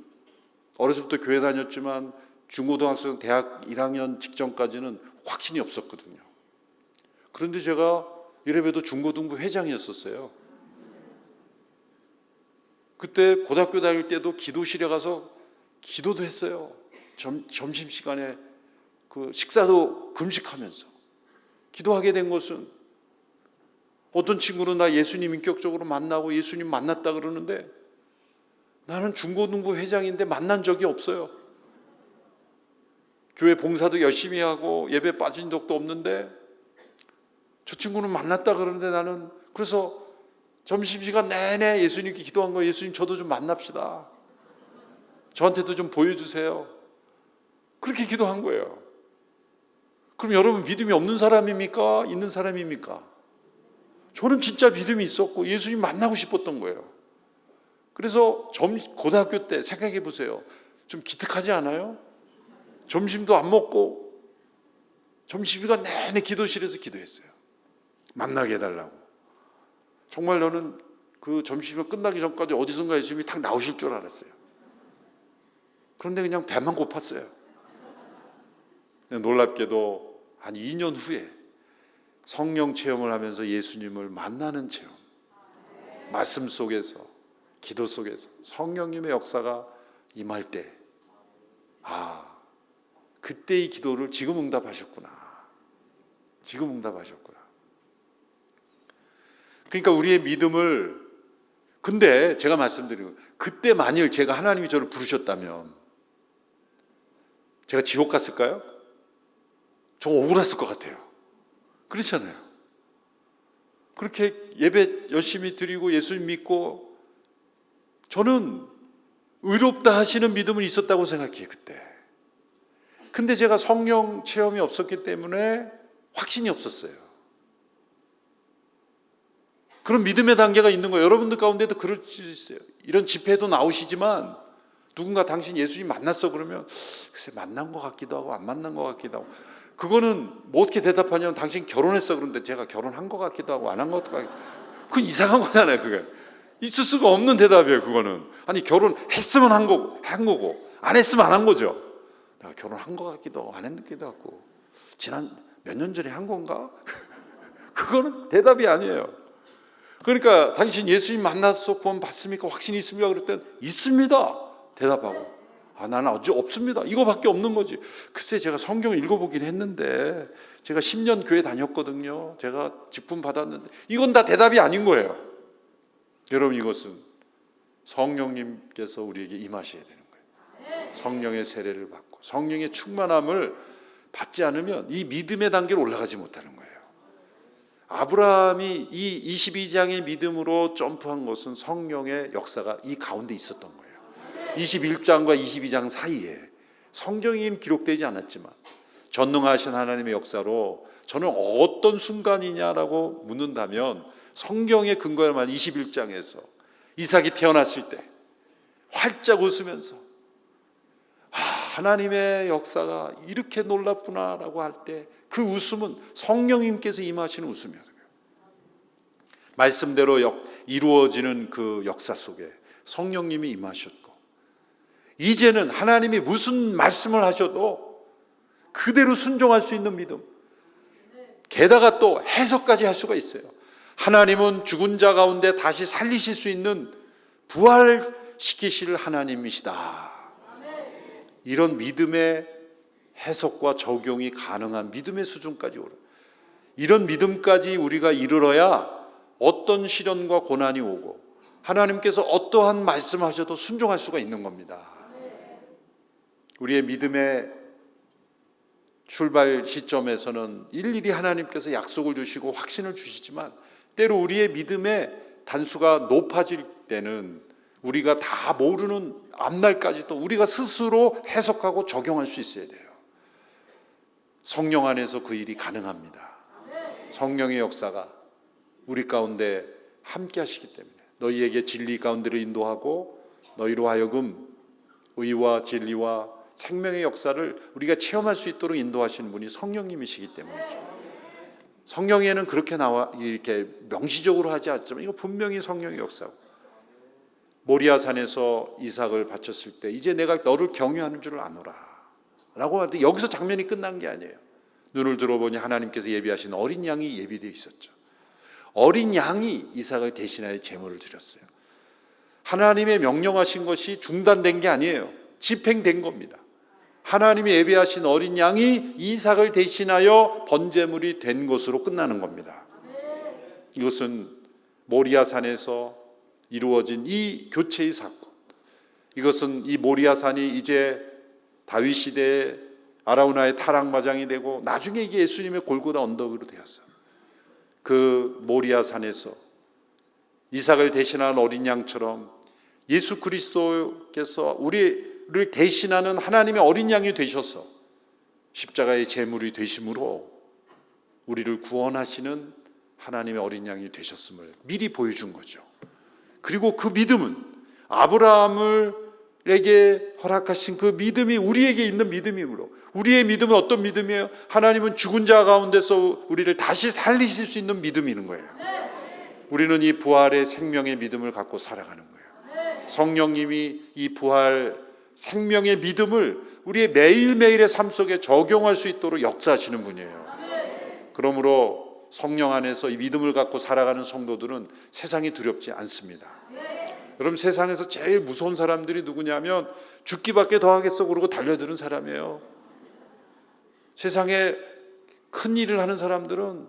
어렸을 때 교회 다녔지만 중고등학생 대학 1학년 직전까지는 확신이 없었거든요. 그런데 제가 이래봬도 중고등부 회장이었었어요. 그때 고등학교 다닐 때도 기도실에 가서 기도도 했어요. 점심시간에 그 식사도 금식하면서. 기도하게 된 것은 어떤 친구는 나 예수님 인격적으로 만나고 예수님 만났다 그러는데 나는 중고등부 회장인데 만난 적이 없어요. 교회 봉사도 열심히 하고 예배 빠진 적도 없는데 저 친구는 만났다 그러는데 나는 그래서 점심시간 내내 예수님께 기도한 거예요. 예수님 저도 좀 만납시다. 저한테도 좀 보여주세요. 그렇게 기도한 거예요. 그럼 여러분 믿음이 없는 사람입니까? 있는 사람입니까? 저는 진짜 믿음이 있었고 예수님 만나고 싶었던 거예요. 그래서 고등학교 때 생각해 보세요. 좀 기특하지 않아요? 점심도 안 먹고 점심시간 내내 기도실에서 기도했어요. 만나게 해달라고. 정말 저는 그 점심시간 끝나기 전까지 어디선가 예수님이 탁 나오실 줄 알았어요. 그런데 그냥 배만 고팠어요. 놀랍게도 한 2년 후에 성령 체험을 하면서 예수님을 만나는 체험, 말씀 속에서, 기도 속에서 성령님의 역사가 임할 때, 그때 이 기도를 지금 응답하셨구나. 지금 응답하셨구나. 그러니까 우리의 믿음을, 근데 제가 말씀드리고, 그때 만일 제가 하나님이 저를 부르셨다면 제가 지옥 갔을까요? 저 억울했을 것 같아요. 그렇잖아요. 그렇게 예배 열심히 드리고 예수님 믿고 저는 의롭다 하시는 믿음은 있었다고 생각해요, 그때. 근데 제가 성령 체험이 없었기 때문에 확신이 없었어요. 그런 믿음의 단계가 있는 거예요. 여러분들 가운데도 그럴 수 있어요. 이런 집회도 나오시지만 누군가 당신 예수님 만났어 그러면 글쎄 만난 것 같기도 하고 안 만난 것 같기도 하고, 그거는 뭐 어떻게 대답하냐면 당신 결혼했어 그런데 제가 결혼한 것 같기도 하고 안 한 것 같기도 하고, 그건 이상한 거잖아요. 그게 있을 수가 없는 대답이에요. 그거는 아니 결혼했으면 한 거고 안 했으면 안 한 거죠. 내가 결혼한 것 같기도 하고 안 했기도 하고 지난 몇 년 전에 한 건가? 그거는 대답이 아니에요. 그러니까 당신 예수님 만났어 구원 받습니까? 확신이 있습니까? 그럴 땐 있습니다 대답하고, 나는 아직 없습니다 이거밖에 없는 거지. 글쎄 제가 성경을 읽어보긴 했는데 제가 10년 교회 다녔거든요. 제가 직분 받았는데, 이건 다 대답이 아닌 거예요. 여러분, 이것은 성령님께서 우리에게 임하셔야 되는 거예요. 성령의 세례를 받고 성령의 충만함을 받지 않으면 이 믿음의 단계로 올라가지 못하는 거예요. 아브라함이 이 22장의 믿음으로 점프한 것은 성령의 역사가 이 가운데 있었던 거예요. 21장과 22장 사이에 성경이 기록되지 않았지만 전능하신 하나님의 역사로 저는 어떤 순간이냐라고 묻는다면 성경의 근거에만 21장에서 이삭이 태어났을 때 활짝 웃으면서 하나님의 역사가 이렇게 놀랍구나라고 할 때 그 웃음은 성령님께서 임하시는 웃음이었어요. 말씀대로 이루어지는 그 역사 속에 성령님이 임하셨고, 이제는 하나님이 무슨 말씀을 하셔도 그대로 순종할 수 있는 믿음, 게다가 또 해석까지 할 수가 있어요. 하나님은 죽은 자 가운데 다시 살리실 수 있는 부활시키실 하나님이시다. 이런 믿음의 해석과 적용이 가능한 믿음의 수준까지 오르. 이런 믿음까지 우리가 이르러야 어떤 시련과 고난이 오고 하나님께서 어떠한 말씀하셔도 순종할 수가 있는 겁니다. 우리의 믿음의 출발 시점에서는 일일이 하나님께서 약속을 주시고 확신을 주시지만, 때로 우리의 믿음의 단수가 높아질 때는 우리가 다 모르는 앞날까지도 우리가 스스로 해석하고 적용할 수 있어야 돼요. 성령 안에서 그 일이 가능합니다. 성령의 역사가 우리 가운데 함께 하시기 때문에 너희에게 진리 가운데로 인도하고 너희로 하여금 의와 진리와 생명의 역사를 우리가 체험할 수 있도록 인도하시는 분이 성령님이시기 때문이죠. 성경에는 그렇게 이렇게 명시적으로 하지 않지만 이거 분명히 성령의 역사고, 모리아산에서 이삭을 바쳤을 때 이제 내가 너를 경유하는 줄을 아노라 라고 하는데, 여기서 장면이 끝난 게 아니에요. 눈을 들어보니 하나님께서 예비하신 어린 양이 예비되어 있었죠. 어린 양이 이삭을 대신하여 제물을 드렸어요. 하나님의 명령하신 것이 중단된 게 아니에요. 집행된 겁니다. 하나님이 예배하신 어린 양이 이삭을 대신하여 번제물이 된 것으로 끝나는 겁니다. 이것은 모리아산에서 이루어진 이 교체의 사건, 이것은 이 모리아산이 이제 다윗 시대의 아라우나의 타락마장이 되고 나중에 이게 예수님의 골고다 언덕으로 되었어요. 그 모리아산에서 이삭을 대신한 어린 양처럼 예수 그리스도께서 우리를 대신하는 하나님의 어린 양이 되셔서 십자가의 제물이 되심으로 우리를 구원하시는 하나님의 어린 양이 되셨음을 미리 보여준 거죠. 그리고 그 믿음은 아브라함에게 허락하신 그 믿음이 우리에게 있는 믿음이므로, 우리의 믿음은 어떤 믿음이에요? 하나님은 죽은 자 가운데서 우리를 다시 살리실 수 있는 믿음이는 거예요. 우리는 이 부활의 생명의 믿음을 갖고 살아가는 거예요. 성령님이 이 부활 생명의 믿음을 우리의 매일매일의 삶 속에 적용할 수 있도록 역사하시는 분이에요. 그러므로 성령 안에서 이 믿음을 갖고 살아가는 성도들은 세상이 두렵지 않습니다. 여러분, 세상에서 제일 무서운 사람들이 누구냐면 죽기밖에 더 하겠어 그러고 달려드는 사람이에요. 세상에 큰 일을 하는 사람들은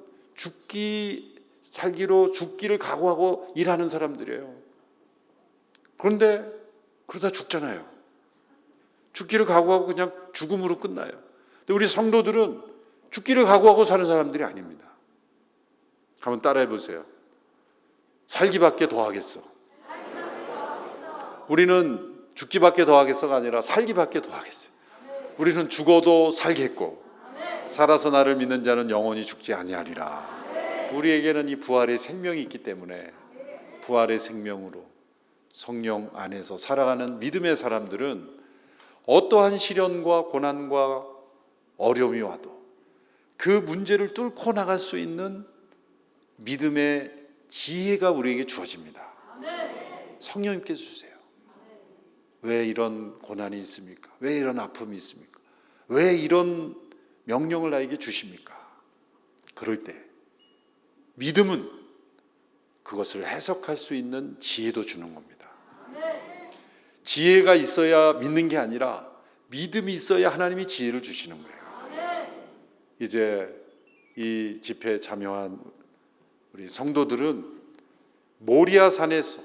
살기로 죽기를 각오하고 일하는 사람들이에요. 그런데 그러다 죽잖아요. 죽기를 각오하고 그냥 죽음으로 끝나요. 근데 우리 성도들은 죽기를 각오하고 사는 사람들이 아닙니다. 한번 따라해 보세요. 살기밖에 더 하겠어. 우리는 죽기밖에 더 하겠어가 아니라 살기밖에 더 하겠어요. 우리는 죽어도 살겠고 살아서 나를 믿는 자는 영원히 죽지 아니하리라. 우리에게는 이 부활의 생명이 있기 때문에 부활의 생명으로 성령 안에서 살아가는 믿음의 사람들은 어떠한 시련과 고난과 어려움이 와도 그 문제를 뚫고 나갈 수 있는 믿음의 지혜가 우리에게 주어집니다. 성령님께서 주세요. 왜 이런 고난이 있습니까? 왜 이런 아픔이 있습니까? 왜 이런 명령을 나에게 주십니까? 그럴 때 믿음은 그것을 해석할 수 있는 지혜도 주는 겁니다. 지혜가 있어야 믿는 게 아니라 믿음이 있어야 하나님이 지혜를 주시는 거예요. 이제 이 집회에 참여한 우리 성도들은 모리아산에서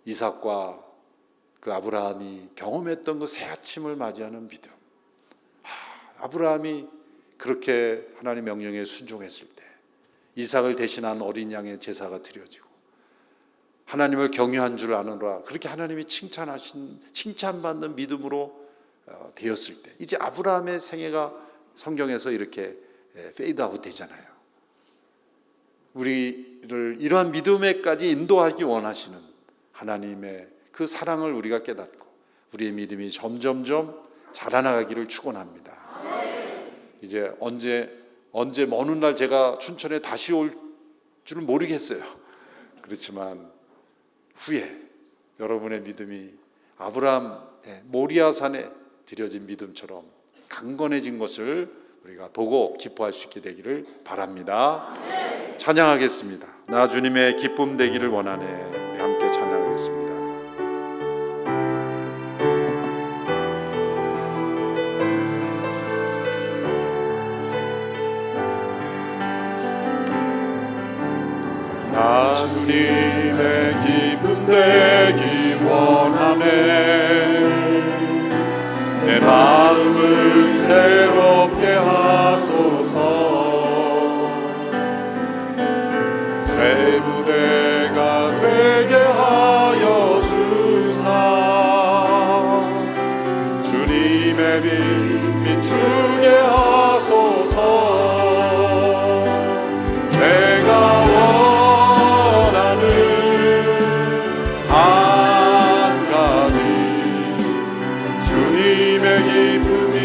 이삭과 그 아브라함이 경험했던 그 새 아침을 맞이하는 믿음. 아브라함이 그렇게 하나님의 명령에 순종했을 때 이삭을 대신한 어린 양의 제사가 드려지고 하나님을 경외한 줄 아느라 그렇게 하나님이 칭찬받는 믿음으로 되었을 때 이제 아브라함의 생애가 성경에서 이렇게 페이드아웃 되잖아요. 우리를 이러한 믿음에까지 인도하기 원하시는 하나님의 그 사랑을 우리가 깨닫고 우리의 믿음이 점점점 자라나가기를 축원합니다. 이제 언제 먼 훗날 제가 춘천에 다시 올 줄은 모르겠어요. 그렇지만 후에 여러분의 믿음이 아브라함의 모리아산에 드려진 믿음처럼 강건해진 것을 우리가 보고 기뻐할 수 있게 되기를 바랍니다. 찬양하겠습니다. 나 주님의 기쁨 되기를 원하네. 우리 함께 찬양하겠습니다. 나 주님의 기쁨 되기 원하네. 내 마음을 새롭게 하소서. 새 부대가 되게 하여 주사. 주님의 빛 비추게 하소서. 내가 원하는 한 가지 주님의 기쁨이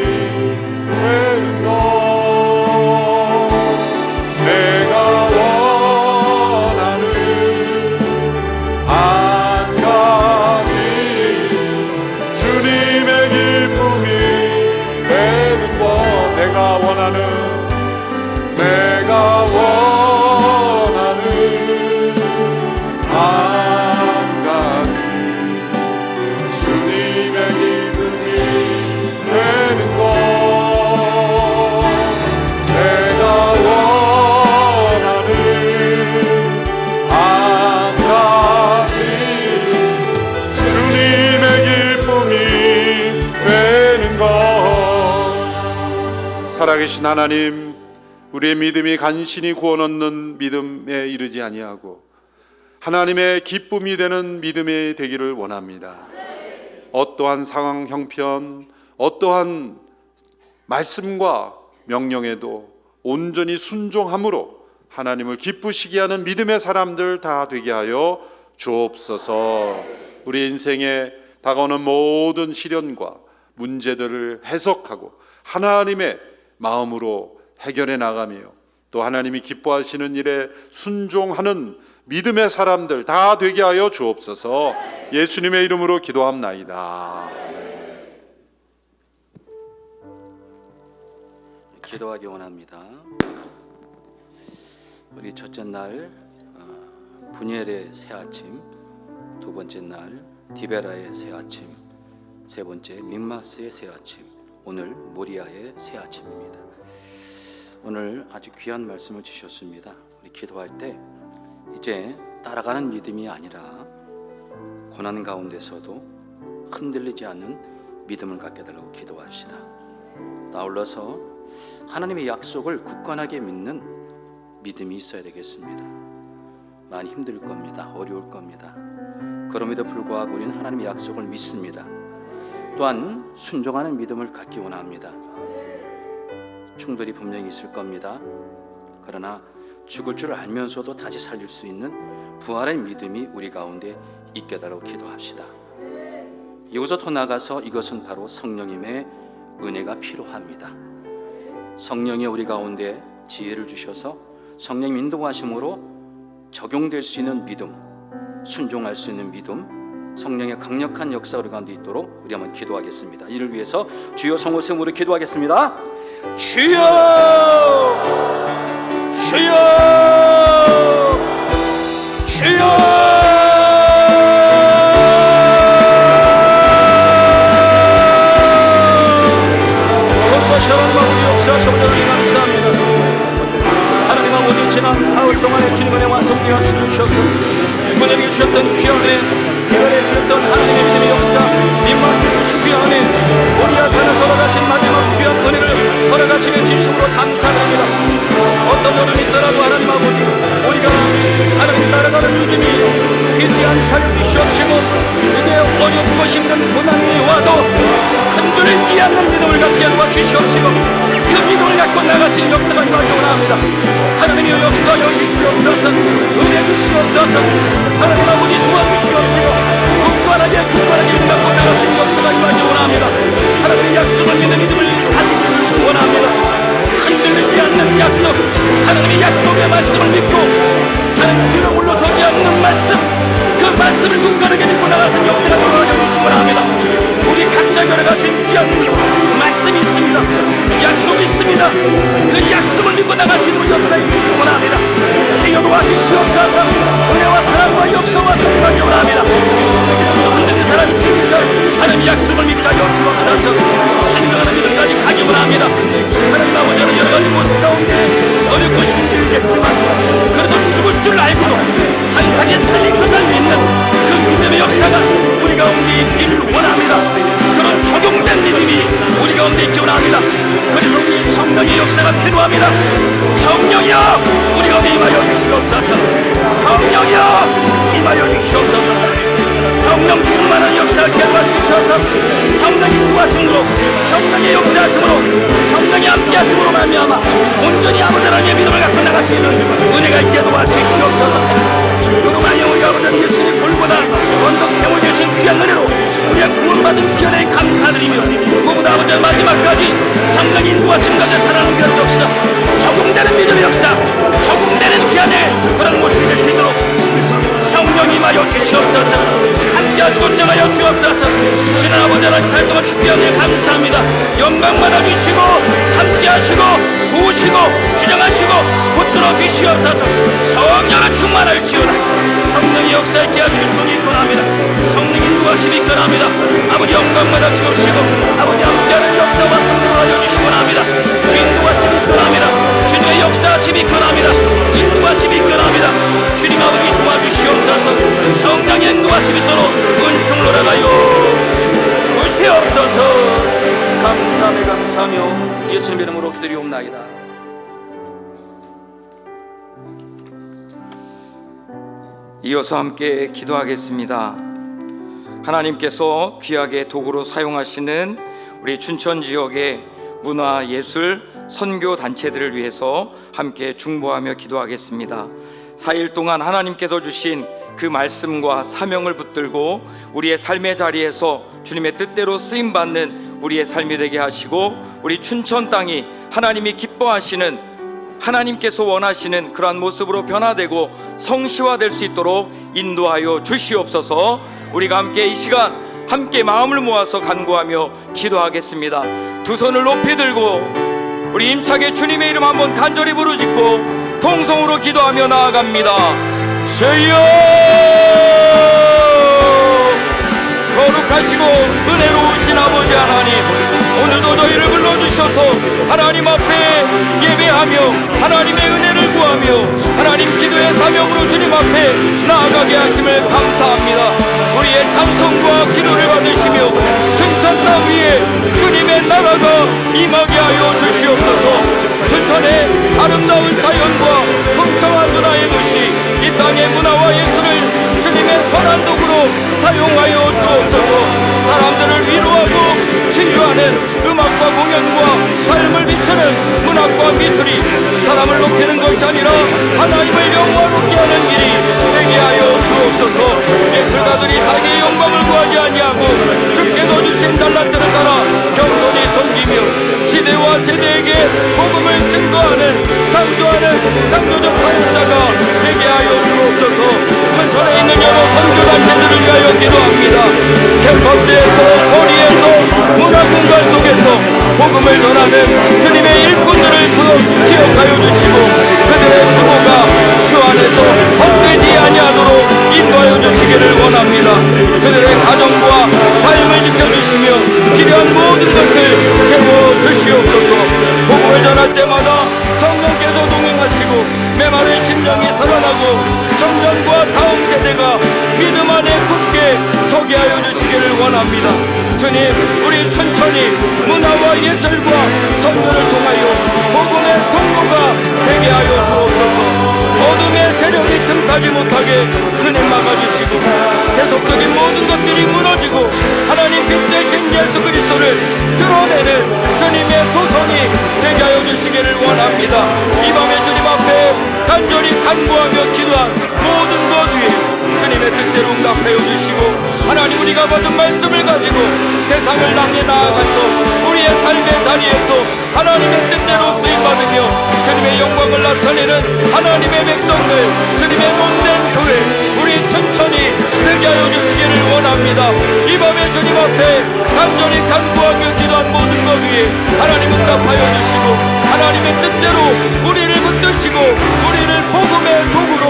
살아계신 하나님, 우리의 믿음이 간신히 구원 얻는 믿음에 이르지 아니하고 하나님의 기쁨이 되는 믿음이 되기를 원합니다. 어떠한 상황 형편, 어떠한 말씀과 명령에도 온전히 순종함으로 하나님을 기쁘시게 하는 믿음의 사람들 다 되게 하여 주옵소서. 우리 인생에 다가오는 모든 시련과 문제들을 해석하고 하나님의 마음으로 해결해 나가며 또 하나님이 기뻐하시는 일에 순종하는 믿음의 사람들 다 되게 하여 주옵소서. 예수님의 이름으로 기도합나이다. 기도하기 원합니다. 우리 첫째 날 분이엘의 새 아침, 두 번째 날 디베라의 새 아침, 세 번째 믹마스의 새 아침, 오늘 모리아의 새 아침입니다. 오늘 아주 귀한 말씀을 주셨습니다. 우리 기도할 때 이제 따라가는 믿음이 아니라 고난 가운데서도 흔들리지 않는 믿음을 갖게 달라고 기도합시다. 아울러서 하나님의 약속을 굳건하게 믿는 믿음이 있어야 되겠습니다. 많이 힘들 겁니다. 어려울 겁니다. 그럼에도 불구하고 우리는 하나님의 약속을 믿습니다. 또한 순종하는 믿음을 갖기 원합니다. 충돌이 분명히 있을 겁니다. 그러나 죽을 줄 알면서도 다시 살릴 수 있는 부활의 믿음이 우리 가운데 있게 달라고 기도합시다. 이곳에 더 나가서 이것은 바로 성령님의 은혜가 필요합니다. 성령이 우리 가운데 지혜를 주셔서 성령 인도하심으로 적용될 수 있는 믿음, 순종할 수 있는 믿음, 성령의 강력한 역사가 우리 가운데 있도록 우리 한번 기도하겠습니다. 이를 위해서 주여 성호세 무릎 기도하겠습니다. 주여, 주여, 주여. 하나님 아버지, 지난 사흘 동안에 주님의 은혜와 성령의 말씀을 주셔서 우리에게 주셨던 귀한 은혜, 기별해 주셨던 하나님의 믿음의 역사, 민망하게 주신 귀한 은혜, 모리아 산에서 허락하신 마지막 귀한 은혜를 허락하시며 진심으로 감사합니다. 어떤 어려움이 있더라도 하나님 아버지, 우리가 하나님 따라가는 믿음이 되지 않게 하여 주시옵시고, 이제 어렵고 힘든 고난이 와도 흔들리지 않는 믿음을 갖게 하여 주시옵시고, 그 믿음을 갖고 나가신 역사가 임하기 원합니다. 하나님의 역사여 주시옵소서. 은혜 주시옵소서. 하나님 아버지 도와주시옵시고, 굳건하게 믿음 갖고 나가신 역사가 임하기 원합니다. 하나님의 약속을 믿는 믿음을 가지게 해주시기 원합니다. 흔들리지 않는 약속, 하나님의 약속의 말씀을 믿고 하나님 뒤로 물러서지 않는 말씀, 그 말씀을 굳건하게 믿고 나가신 역사가 임하게 주시기 원합니다. 우리 각자 걸어가신 귀한 말씀이 있습니다. 약속이 있습니다. 그 약속을 믿고 나갈 수 있는 역사해 주시기 원합니다. 주여 도와주시옵소서. 은혜와 사랑과 역사와 존귀하기 원합니다. 지금도 흔들린 사람이 있습니까? 하나님 약속을 믿게 하여 주옵소서. 신령한 믿음까지 가기 원합니다. 하나님 아버지는 여러 가지 모습 가운데 어렵고 힘들겠지만 그래도 죽을 줄 알고도 한가지 살리고 살 수 있는 그 믿음의 역사가 우리 가운데 있기를 원합니다. 그런 적용된 믿음이 우리 가운데 있기 원합니다. 그래서 이 성령의 역사가 필요합니다. 성령이여, 우리 가운데 임하여 주시옵소서. 성령이여, 임하여 주시옵소서. 성령 충만한 역사를 깨달아 주셔서 성령이 인도하심으로, 성령의 역사하심으로, 성령이 함께하심으로 말미암아 온전히 아버지 하나님의 믿음을 갖고 나갈 수 있는 은혜가 있게 도와주시옵소서. 그동안 우리 아버지는 예수님 골고다 언덕 제물 되신 귀한 은혜로 우리가 구원받은 귀한에 감사드리며, 무엇보다 아버지 마지막까지 성령이 인도하심 가운데 살아가는 귀한 역사, 적용되는 믿음의 역사, 적용되는 귀한의 그런 모습이 될 수 있도록 성령이 임하여 주시옵소서. 함께하시고 정하여 주옵소서. 신의 아버지 하나님 살 동안 축복하여 감사합니다. 영광 받아주시고 함께하시고 도우시고 주정하시고 붙들어 주시옵소서. 성령을 충만할지어다. 성령의 역사에 있게 하실 분이 있건합니다. 성령의 인도하심이 있건합니다. 아버지 영광 받아 주옵시고 아버지 함께하는 역사와 성령을 알려주시기 원합니다. 주인도하심이 있건합니다. 주님의 역사하심이 있건합니다. 인도하심이 있건합니다. 주님 아버지 도와주시옵소서. 성령의 인도하심이 있도록 은총을 알아요 주시옵소서. 감사하며 예수님 이름으로 기도리옵나이다. 이어서 함께 기도하겠습니다. 하나님께서 귀하게 도구로 사용하시는 우리 춘천 지역의 문화, 예술, 선교 단체들을 위해서 함께 중보하며 기도하겠습니다. 4일 동안 하나님께서 주신 그 말씀과 사명을 붙들고 우리의 삶의 자리에서 주님의 뜻대로 쓰임받는 우리의 삶이 되게 하시고, 우리 춘천 땅이 하나님이 기뻐하시는, 하나님께서 원하시는 그러한 모습으로 변화되고 성시화될 수 있도록 인도하여 주시옵소서. 우리가 함께 이 시간 함께 마음을 모아서 간구하며 기도하겠습니다. 두 손을 높이 들고 우리 힘차게 주님의 이름 한번 간절히 부르짖고 통성으로 기도하며 나아갑니다. 주여, 거룩하시고 은혜로우신 아버지 하나님, 오늘도 저희를 불러주셔서 하나님 앞에 예배하며 하나님의 은혜를 구하며 하나님 기도의 사명으로 주님 앞에 나아가게 하심을 감사합니다. 우리의 찬송과 기도를 받으시며 춘천 땅 위에 주님의 나라가 임하게 하여 주시옵소서. 춘천의 아름다운 자연과 풍성한 문화의 도시, 이 땅의 문화와 예술을 주님의 선한 도구로 사용하여 주옵소서. 사람들을 위로하고 치유하는 음악과 공연과 삶을 비추는 문학과 미술이 사람을 높이는 것이 아니라 하나님을 영화롭게 하는 길이 되게 하여 주옵소서. 예술가들이 자기의 영광을 구하지 아니하고 주께서 주신 달란트를 따라 겸손히 섬기며 시대와 세대에게 복음을 증거하는, 창조하는 창조적 사역자가 되게 하여 주옵소서. 춘천에 있는 여러 선교단체들을 위하여 기도합니다. 캠퍼스에서, 거리에서, 문화공간 속에서 복음을 전하는 주님의 일꾼들을 기억하여 주시고 그들의 수고가 주 안에서 헛되지 아니하도록 인도하여 주시기를 원합니다. 그들의 가정과 삶을 지켜주시며 필요한 모든 것을 채워주시옵소서. 복음을 전할 때마다 성령께서 동행하시고 메마른 심령이 살아나고 청년과 다음 세대가 믿음 안에 굳게 서게 하여 주시기를 원합니다. 주님, 우리 춘천이 문화와 예술과 선교를 통하여 복음의 통로가 되게 하여 주옵소서. 어둠의 세력이 틈타지 못하게 주님 막아주시고 세속적인 모든 것들이 무너지고 하나님 빛 대신 예수 그리스도를 드러내는 주님의 도성이 되게 하여 주시기를 원합니다. 이 밤에 주님 앞에 간절히 간구하며 기도한 모든 것 위에 주님의 뜻대로 응답하여 주시고 하나님, 우리가 받은 말씀을 가지고 세상을 향해 나아가서 우리의 삶의 자리에서 하나님의 뜻대로 쓰임받으며 주님의 영광을 나타내는 하나님의 백성들, 주님의 몸된 교회, 우리 춘천이 되게 하여 주시기를 원합니다. 이 밤에 주님 앞에 간절히 간구하며 기도한 모든 것 위에 하나님 응답하여 주시고 하나님의 뜻대로 우리를 붙드시고 우리를 복음의 도구로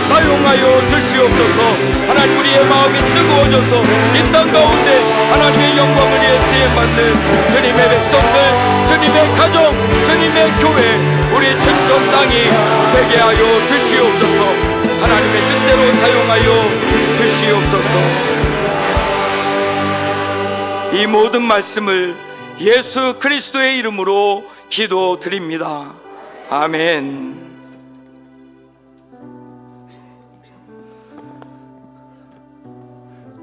사용하여 주시옵소서. 하나님, 우리의 마음이 뜨거워져서 이 땅 가운데 하나님의 영광을 위해 쓰임받는 주님의 백성들, 주님의 가정, 주님의 교회, 우리 춘천 땅이 되게 하여 주시옵소서. 하나님의 뜻대로 사용하여 주시옵소서. 이 모든 말씀을 예수 그리스도의 이름으로 기도드립니다. 아멘.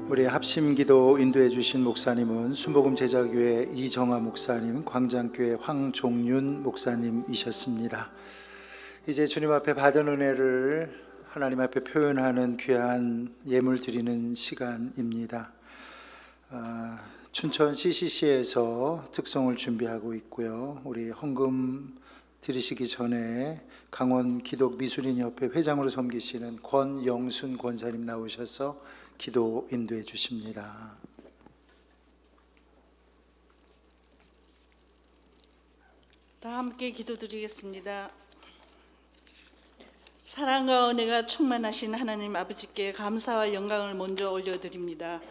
우리 합심기도 인도해 주신 목사님은 순복음 제자교회 이정아 목사님, 광장교회 황종윤 목사님이셨습니다. 이제 주님 앞에 받은 은혜를 하나님 앞에 표현하는 귀한 예물 드리는 시간입니다. 춘천 CCC에서 특송을 준비하고 있고요. 우리 헌금 드리시기 전에 강원 기독미술인협회 회장으로 섬기시는 권영순 권사님 나오셔서 기도 인도해 주십니다. 다 함께 기도드리겠습니다. 사랑과 은혜가 충만하신 하나님 아버지께 감사와 영광을 먼저 올려드립니다.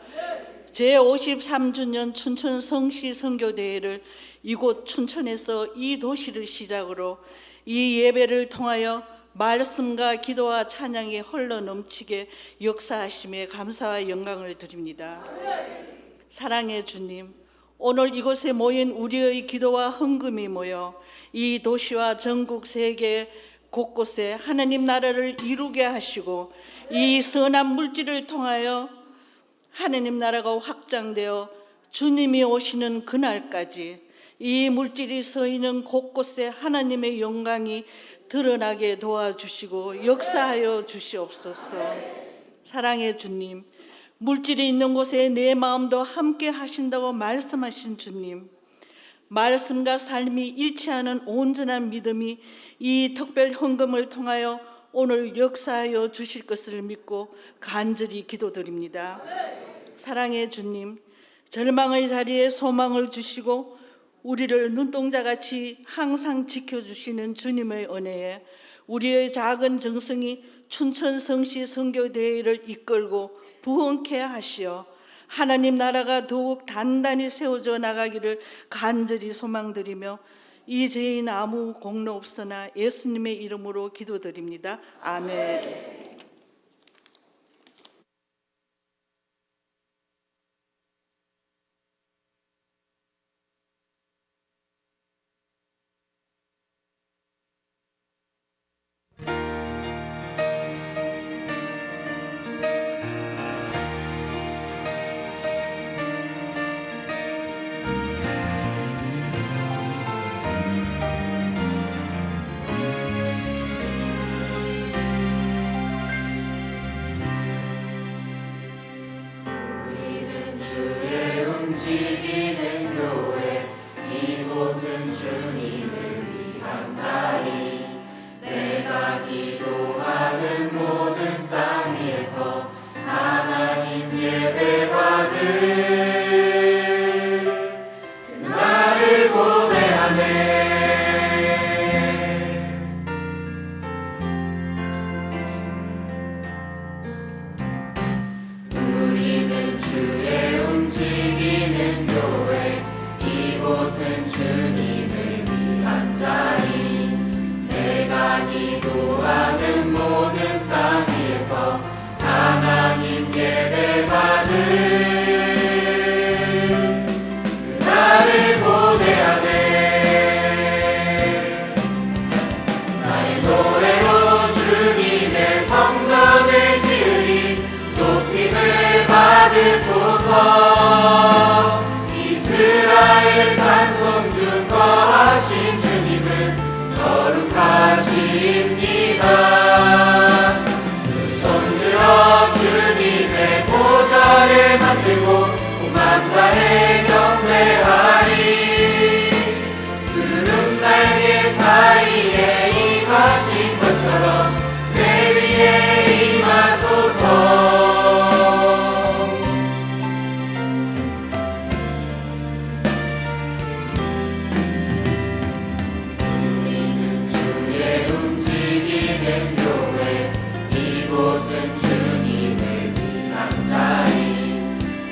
제53주년 춘천 성시 선교대회를 이곳 춘천에서 이 도시를 시작으로 이 예배를 통하여 말씀과 기도와 찬양이 헐러 넘치게 역사하심에 감사와 영광을 드립니다. 사랑의 주님, 오늘 이곳에 모인 우리의 기도와 헌금이 모여 이 도시와 전국 세계 곳곳에 하나님 나라를 이루게 하시고 이 선한 물질을 통하여 하나님 나라가 확장되어 주님이 오시는 그날까지 이 물질이 서 있는 곳곳에 하나님의 영광이 드러나게 도와주시고 역사하여 주시옵소서. 사랑의 주님, 물질이 있는 곳에 내 마음도 함께 하신다고 말씀하신 주님, 말씀과 삶이 일치하는 온전한 믿음이 이 특별 헌금을 통하여 오늘 역사하여 주실 것을 믿고 간절히 기도드립니다. 사랑의 주님, 절망의 자리에 소망을 주시고 우리를 눈동자같이 항상 지켜주시는 주님의 은혜에 우리의 작은 정성이 춘천성시 선교대회를 이끌고 부흥케 하시어 하나님 나라가 더욱 단단히 세워져 나가기를 간절히 소망드리며 이 죄인 아무 공로 없으나 예수님의 이름으로 기도드립니다. 아멘. 움직이는 교회, 이곳은 주님을 위한 자리. 내가 기도하는 모든 땅에서 하나님 예배받을 그날을 고대하네. 우리는 주의 움직이는 교회, 이곳은 주님을 위한 자리. 내가 기도하는 모든 땅에서 하나님 예배받을 그날을 고대하네. 나의 노래로 주님의 성전을 지으리. 높임을 받으소서. 이스라엘 찬송 증거하신 주님은 거룩하십니다. 두 손 들어 주님의 보좌를 만들고 오만가에 경배하리. 구름 날개 사이에 임하신 것처럼 내 위에 임하소서. 이곳은 주님을 위한 자리.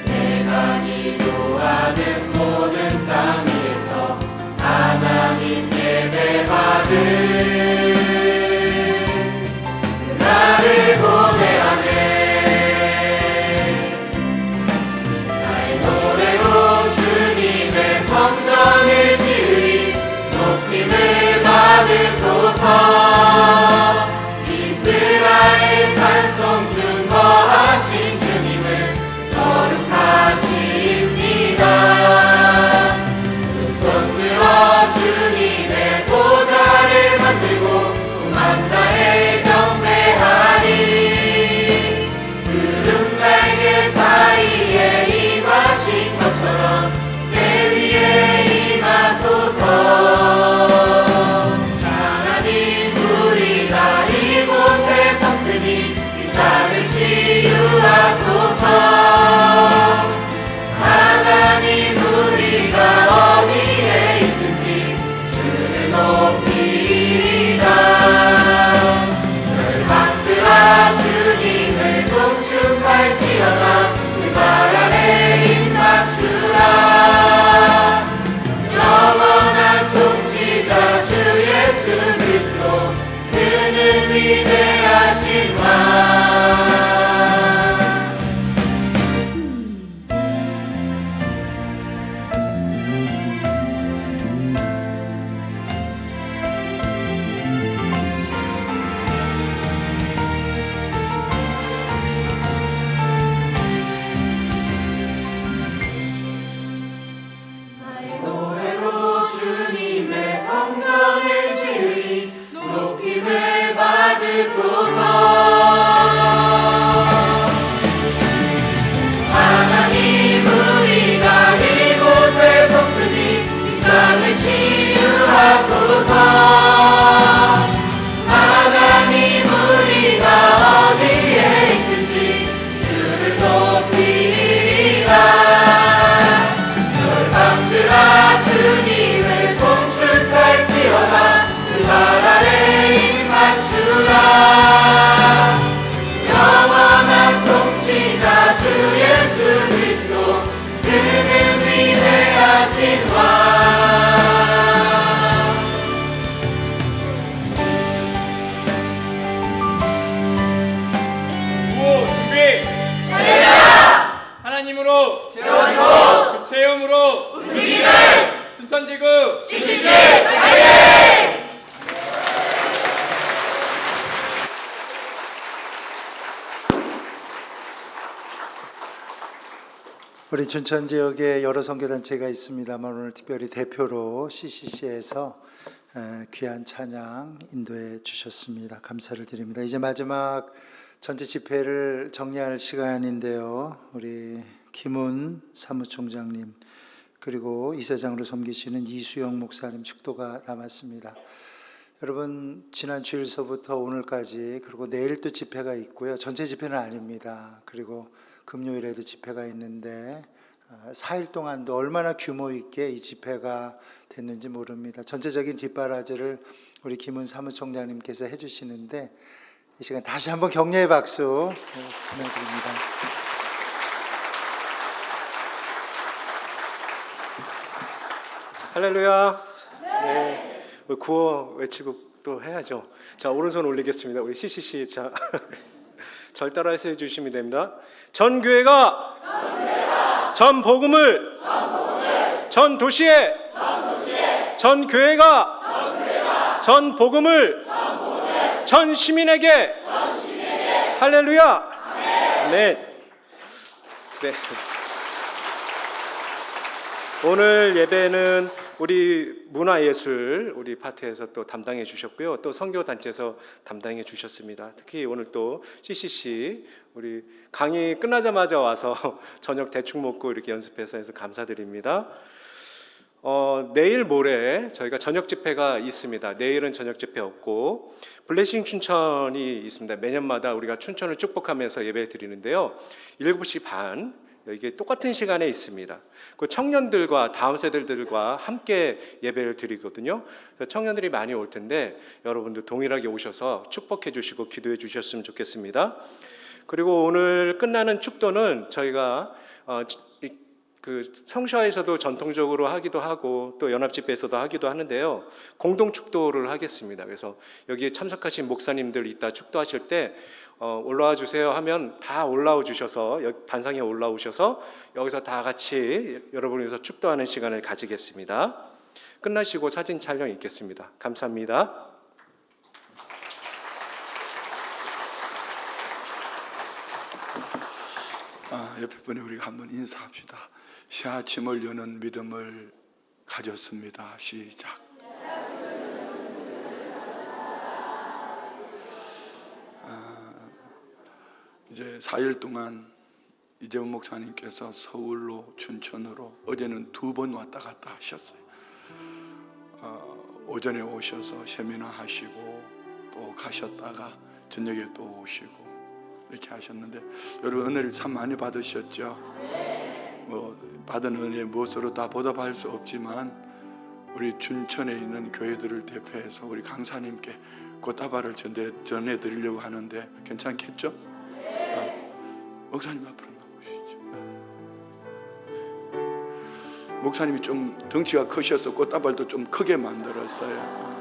내가 기도하는 모든 땅에서 하나님 예배받을 그날을 고대하네. 나의 노래로 주님의 성전을 지으리. 높임을 받으소서. 이스라엘 찬송 증거하신 주님은 거룩하십니다. 두 손 들어 주님의 보좌를 만들고 오만가에 경배하리. 구름 날개 사이에 임하신 것처럼 내 위에 임하소서. 나를 치유하소서. 하나님 우리가 어디에 있든지 주를 높이리다. 열방들아 주님을 송축할지어다. 그 발 아래 입 맞추라. 영원한 통치자 주 예수 그리스도, 그는 위대하신 왕. 주소서. 하나님 우리가 이곳에 섰으니 이 땅을 치유하소서. 하나님 우리가 어디에 있든지 주를 높이리라. 열방들아 주님을 송축할지어다. 그 발 아래 입 맞추라. 영원한 통치자 주 예수 그리스도 그는 위대하신 왕. 구호 준비. 하나님으로 채워지고 그 체험으로 움직이는 춘천지구 CCC 우리 춘천 지역에 여러 선교단체가 있습니다만 오늘 특별히 대표로 CCC에서 귀한 찬양 인도해 주셨습니다. 감사를 드립니다. 이제 마지막 전체 집회를 정리할 시간인데요. 우리 김훈 사무총장님 그리고 이사장으로 섬기시는 이수영 목사님 축도가 남았습니다. 여러분 지난 주일서부터 오늘까지 그리고 내일 또 집회가 있고요. 전체 집회는 아닙니다. 그리고 금요일에도 집회가 있는데 4일 동안도 얼마나 규모 있게 이 집회가 됐는지 모릅니다. 전체적인 뒷바라지를 우리 김은 사무총장님께서 해주시는데 이 시간 다시 한번 격려의 박수 보내드립니다. 할렐루야. 네. 구호 외치고 또 해야죠. 자, 오른손 올리겠습니다. 우리 CCC 자 절 따라서 해주시면 됩니다. 전 교회가 전 복음을 전 도시에 전 교회가 전 복음을 전 시민에게 할렐루야. 아멘. 네. 오늘 예배는 우리 문화예술 우리 파트에서 또 담당해 주셨고요. 또 선교단체에서 담당해 주셨습니다. 특히 오늘 또 CCC 우리 강의 끝나자마자 와서 저녁 대충 먹고 이렇게 연습해서 해서 감사드립니다. 내일 모레 저희가 저녁 집회가 있습니다. 내일은 저녁 집회 없고 블레싱 춘천이 있습니다. 매년마다 우리가 춘천을 축복하면서 예배 드리는데요. 7시 반 이게 똑같은 시간에 있습니다. 그 청년들과 다음 세대들과 함께 예배를 드리거든요. 청년들이 많이 올 텐데 여러분들 동일하게 오셔서 축복해 주시고 기도해 주셨으면 좋겠습니다. 그리고 오늘 끝나는 축도는 저희가 그 성샤에서도 전통적으로 하기도 하고 또 연합집회에서도 하기도 하는데요. 공동 축도를 하겠습니다. 그래서 여기에 참석하신 목사님들 이따 축도하실 때 올라와 주세요 하면 다 올라와 주셔서 단상에 올라오셔서 여기서 다 같이 여러분을 위해서 축도하는 시간을 가지겠습니다. 끝나시고 사진 촬영 있겠습니다. 감사합니다. 옆에 분에 우리가 한번 인사합시다. 새 아침을 여는 믿음을 가졌습니다. 시작. 이제 4일 동안 이재훈 목사님께서 서울로 춘천으로 어제는 2번 왔다 갔다 하셨어요. 오전에 오셔서 세미나 하시고 또 가셨다가 저녁에 또 오시고 이렇게 하셨는데 여러분 은혜를 참 많이 받으셨죠? 뭐 받은 은혜 무엇으로 다 보답할 수 없지만 우리 춘천에 있는 교회들을 대표해서 우리 강사님께 꽃다발을 전해드리려고 하는데 괜찮겠죠? 목사님 앞으로 나오시죠. 목사님이 좀 덩치가 크셔서 꽃다발도 좀 크게 만들었어요.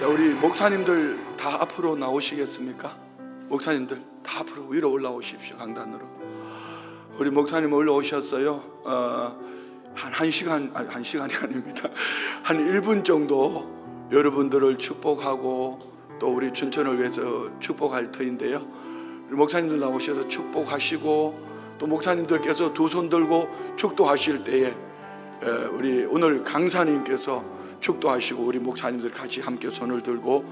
자, 우리 목사님들 다 앞으로 나오시겠습니까? 목사님들 다 앞으로 위로 올라오십시오. 강단으로. 우리 목사님 올라오셨어요. 한 시간이 아닙니다. 한 1분 정도 여러분들을 축복하고 또 우리 춘천을 위해서 축복할 터인데요. 우리 목사님들 나오셔서 축복하시고 또 목사님들께서 두 손 들고 축도하실 때에 우리 오늘 강사님께서 축도하시고 우리 목사님들 같이 함께 손을 들고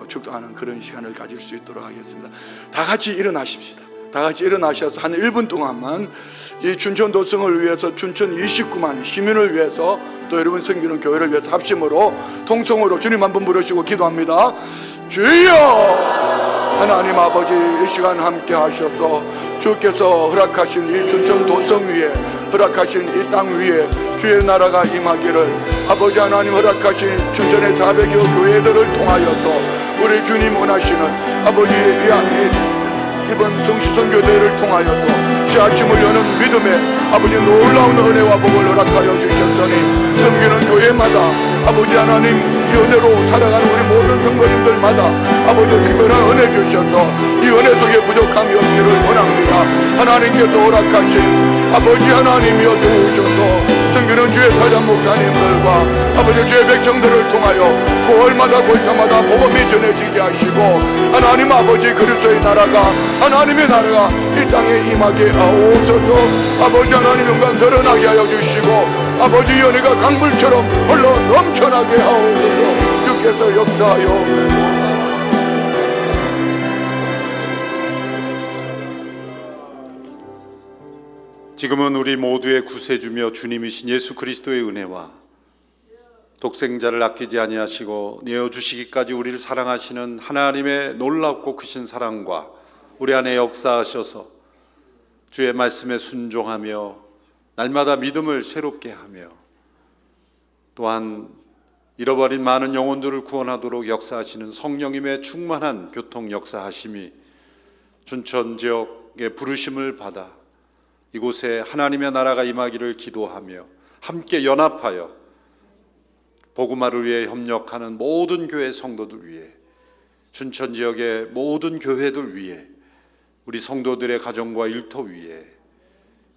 축도하는 그런 시간을 가질 수 있도록 하겠습니다. 다 같이 일어나십시다. 다 같이 일어나셔서 한 1분 동안만 이 춘천 도성을 위해서, 춘천 29만 시민을 위해서, 또 여러분 섬기는 교회를 위해서 합심으로 통성으로 주님 한 번 부르시고 기도합니다. 주여! 하나님 아버지, 이 시간 함께 하셔서 주께서 허락하신 이 춘천 도성 위에, 허락하신 이 땅 위에 주의 나라가 임하기를, 아버지 하나님 허락하신 춘천의 400여 교회들을 통하여서 우리 주님 원하시는 아버지 이번 성시선교대회를 통하여서 새 아침을 여는 믿음에 아버지 놀라운 은혜와 복을 허락하여 주셨더니, 섬기는 교회마다 아버지 하나님 이 은혜로 살아가는 우리 모든 성도님들마다 아버지 특별한 은혜 주셔서 이 은혜 속에 부족함이 없기를 원합니다. 하나님께서 허락하신 아버지 하나님이여 주셔서 섬기는 주의 사장 목사님들과 아버지 주의 백성들을 통하여 골마다 골짜마다 복음이 전해지게 하시고, 하나님 아버지 그리스도의 나라가, 하나님의 나라가 이 땅에 임하게 하옵소서. 아버지 하나님 영광 드러나게 하여 주시고, 아버지 은혜가 강물처럼 흘러 넘쳐나게 하옵소서. 주께서 역사하여 지금은 우리 모두의 구세주며 주님이신 예수 그리스도의 은혜와 독생자를 아끼지 아니하시고 내어주시기까지 우리를 사랑하시는 하나님의 놀랍고 크신 사랑과 우리 안에 역사하셔서 주의 말씀에 순종하며 날마다 믿음을 새롭게 하며 또한 잃어버린 많은 영혼들을 구원하도록 역사하시는 성령님의 충만한 교통 역사하심이 춘천 지역의 부르심을 받아 이곳에 하나님의 나라가 임하기를 기도하며 함께 연합하여 복음화를 위해 협력하는 모든 교회 성도들 위해, 춘천 지역의 모든 교회들 위해, 우리 성도들의 가정과 일터 위에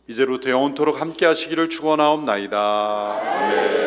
이제부터 영원토록 함께 하시기를 축원하옵나이다. 아멘.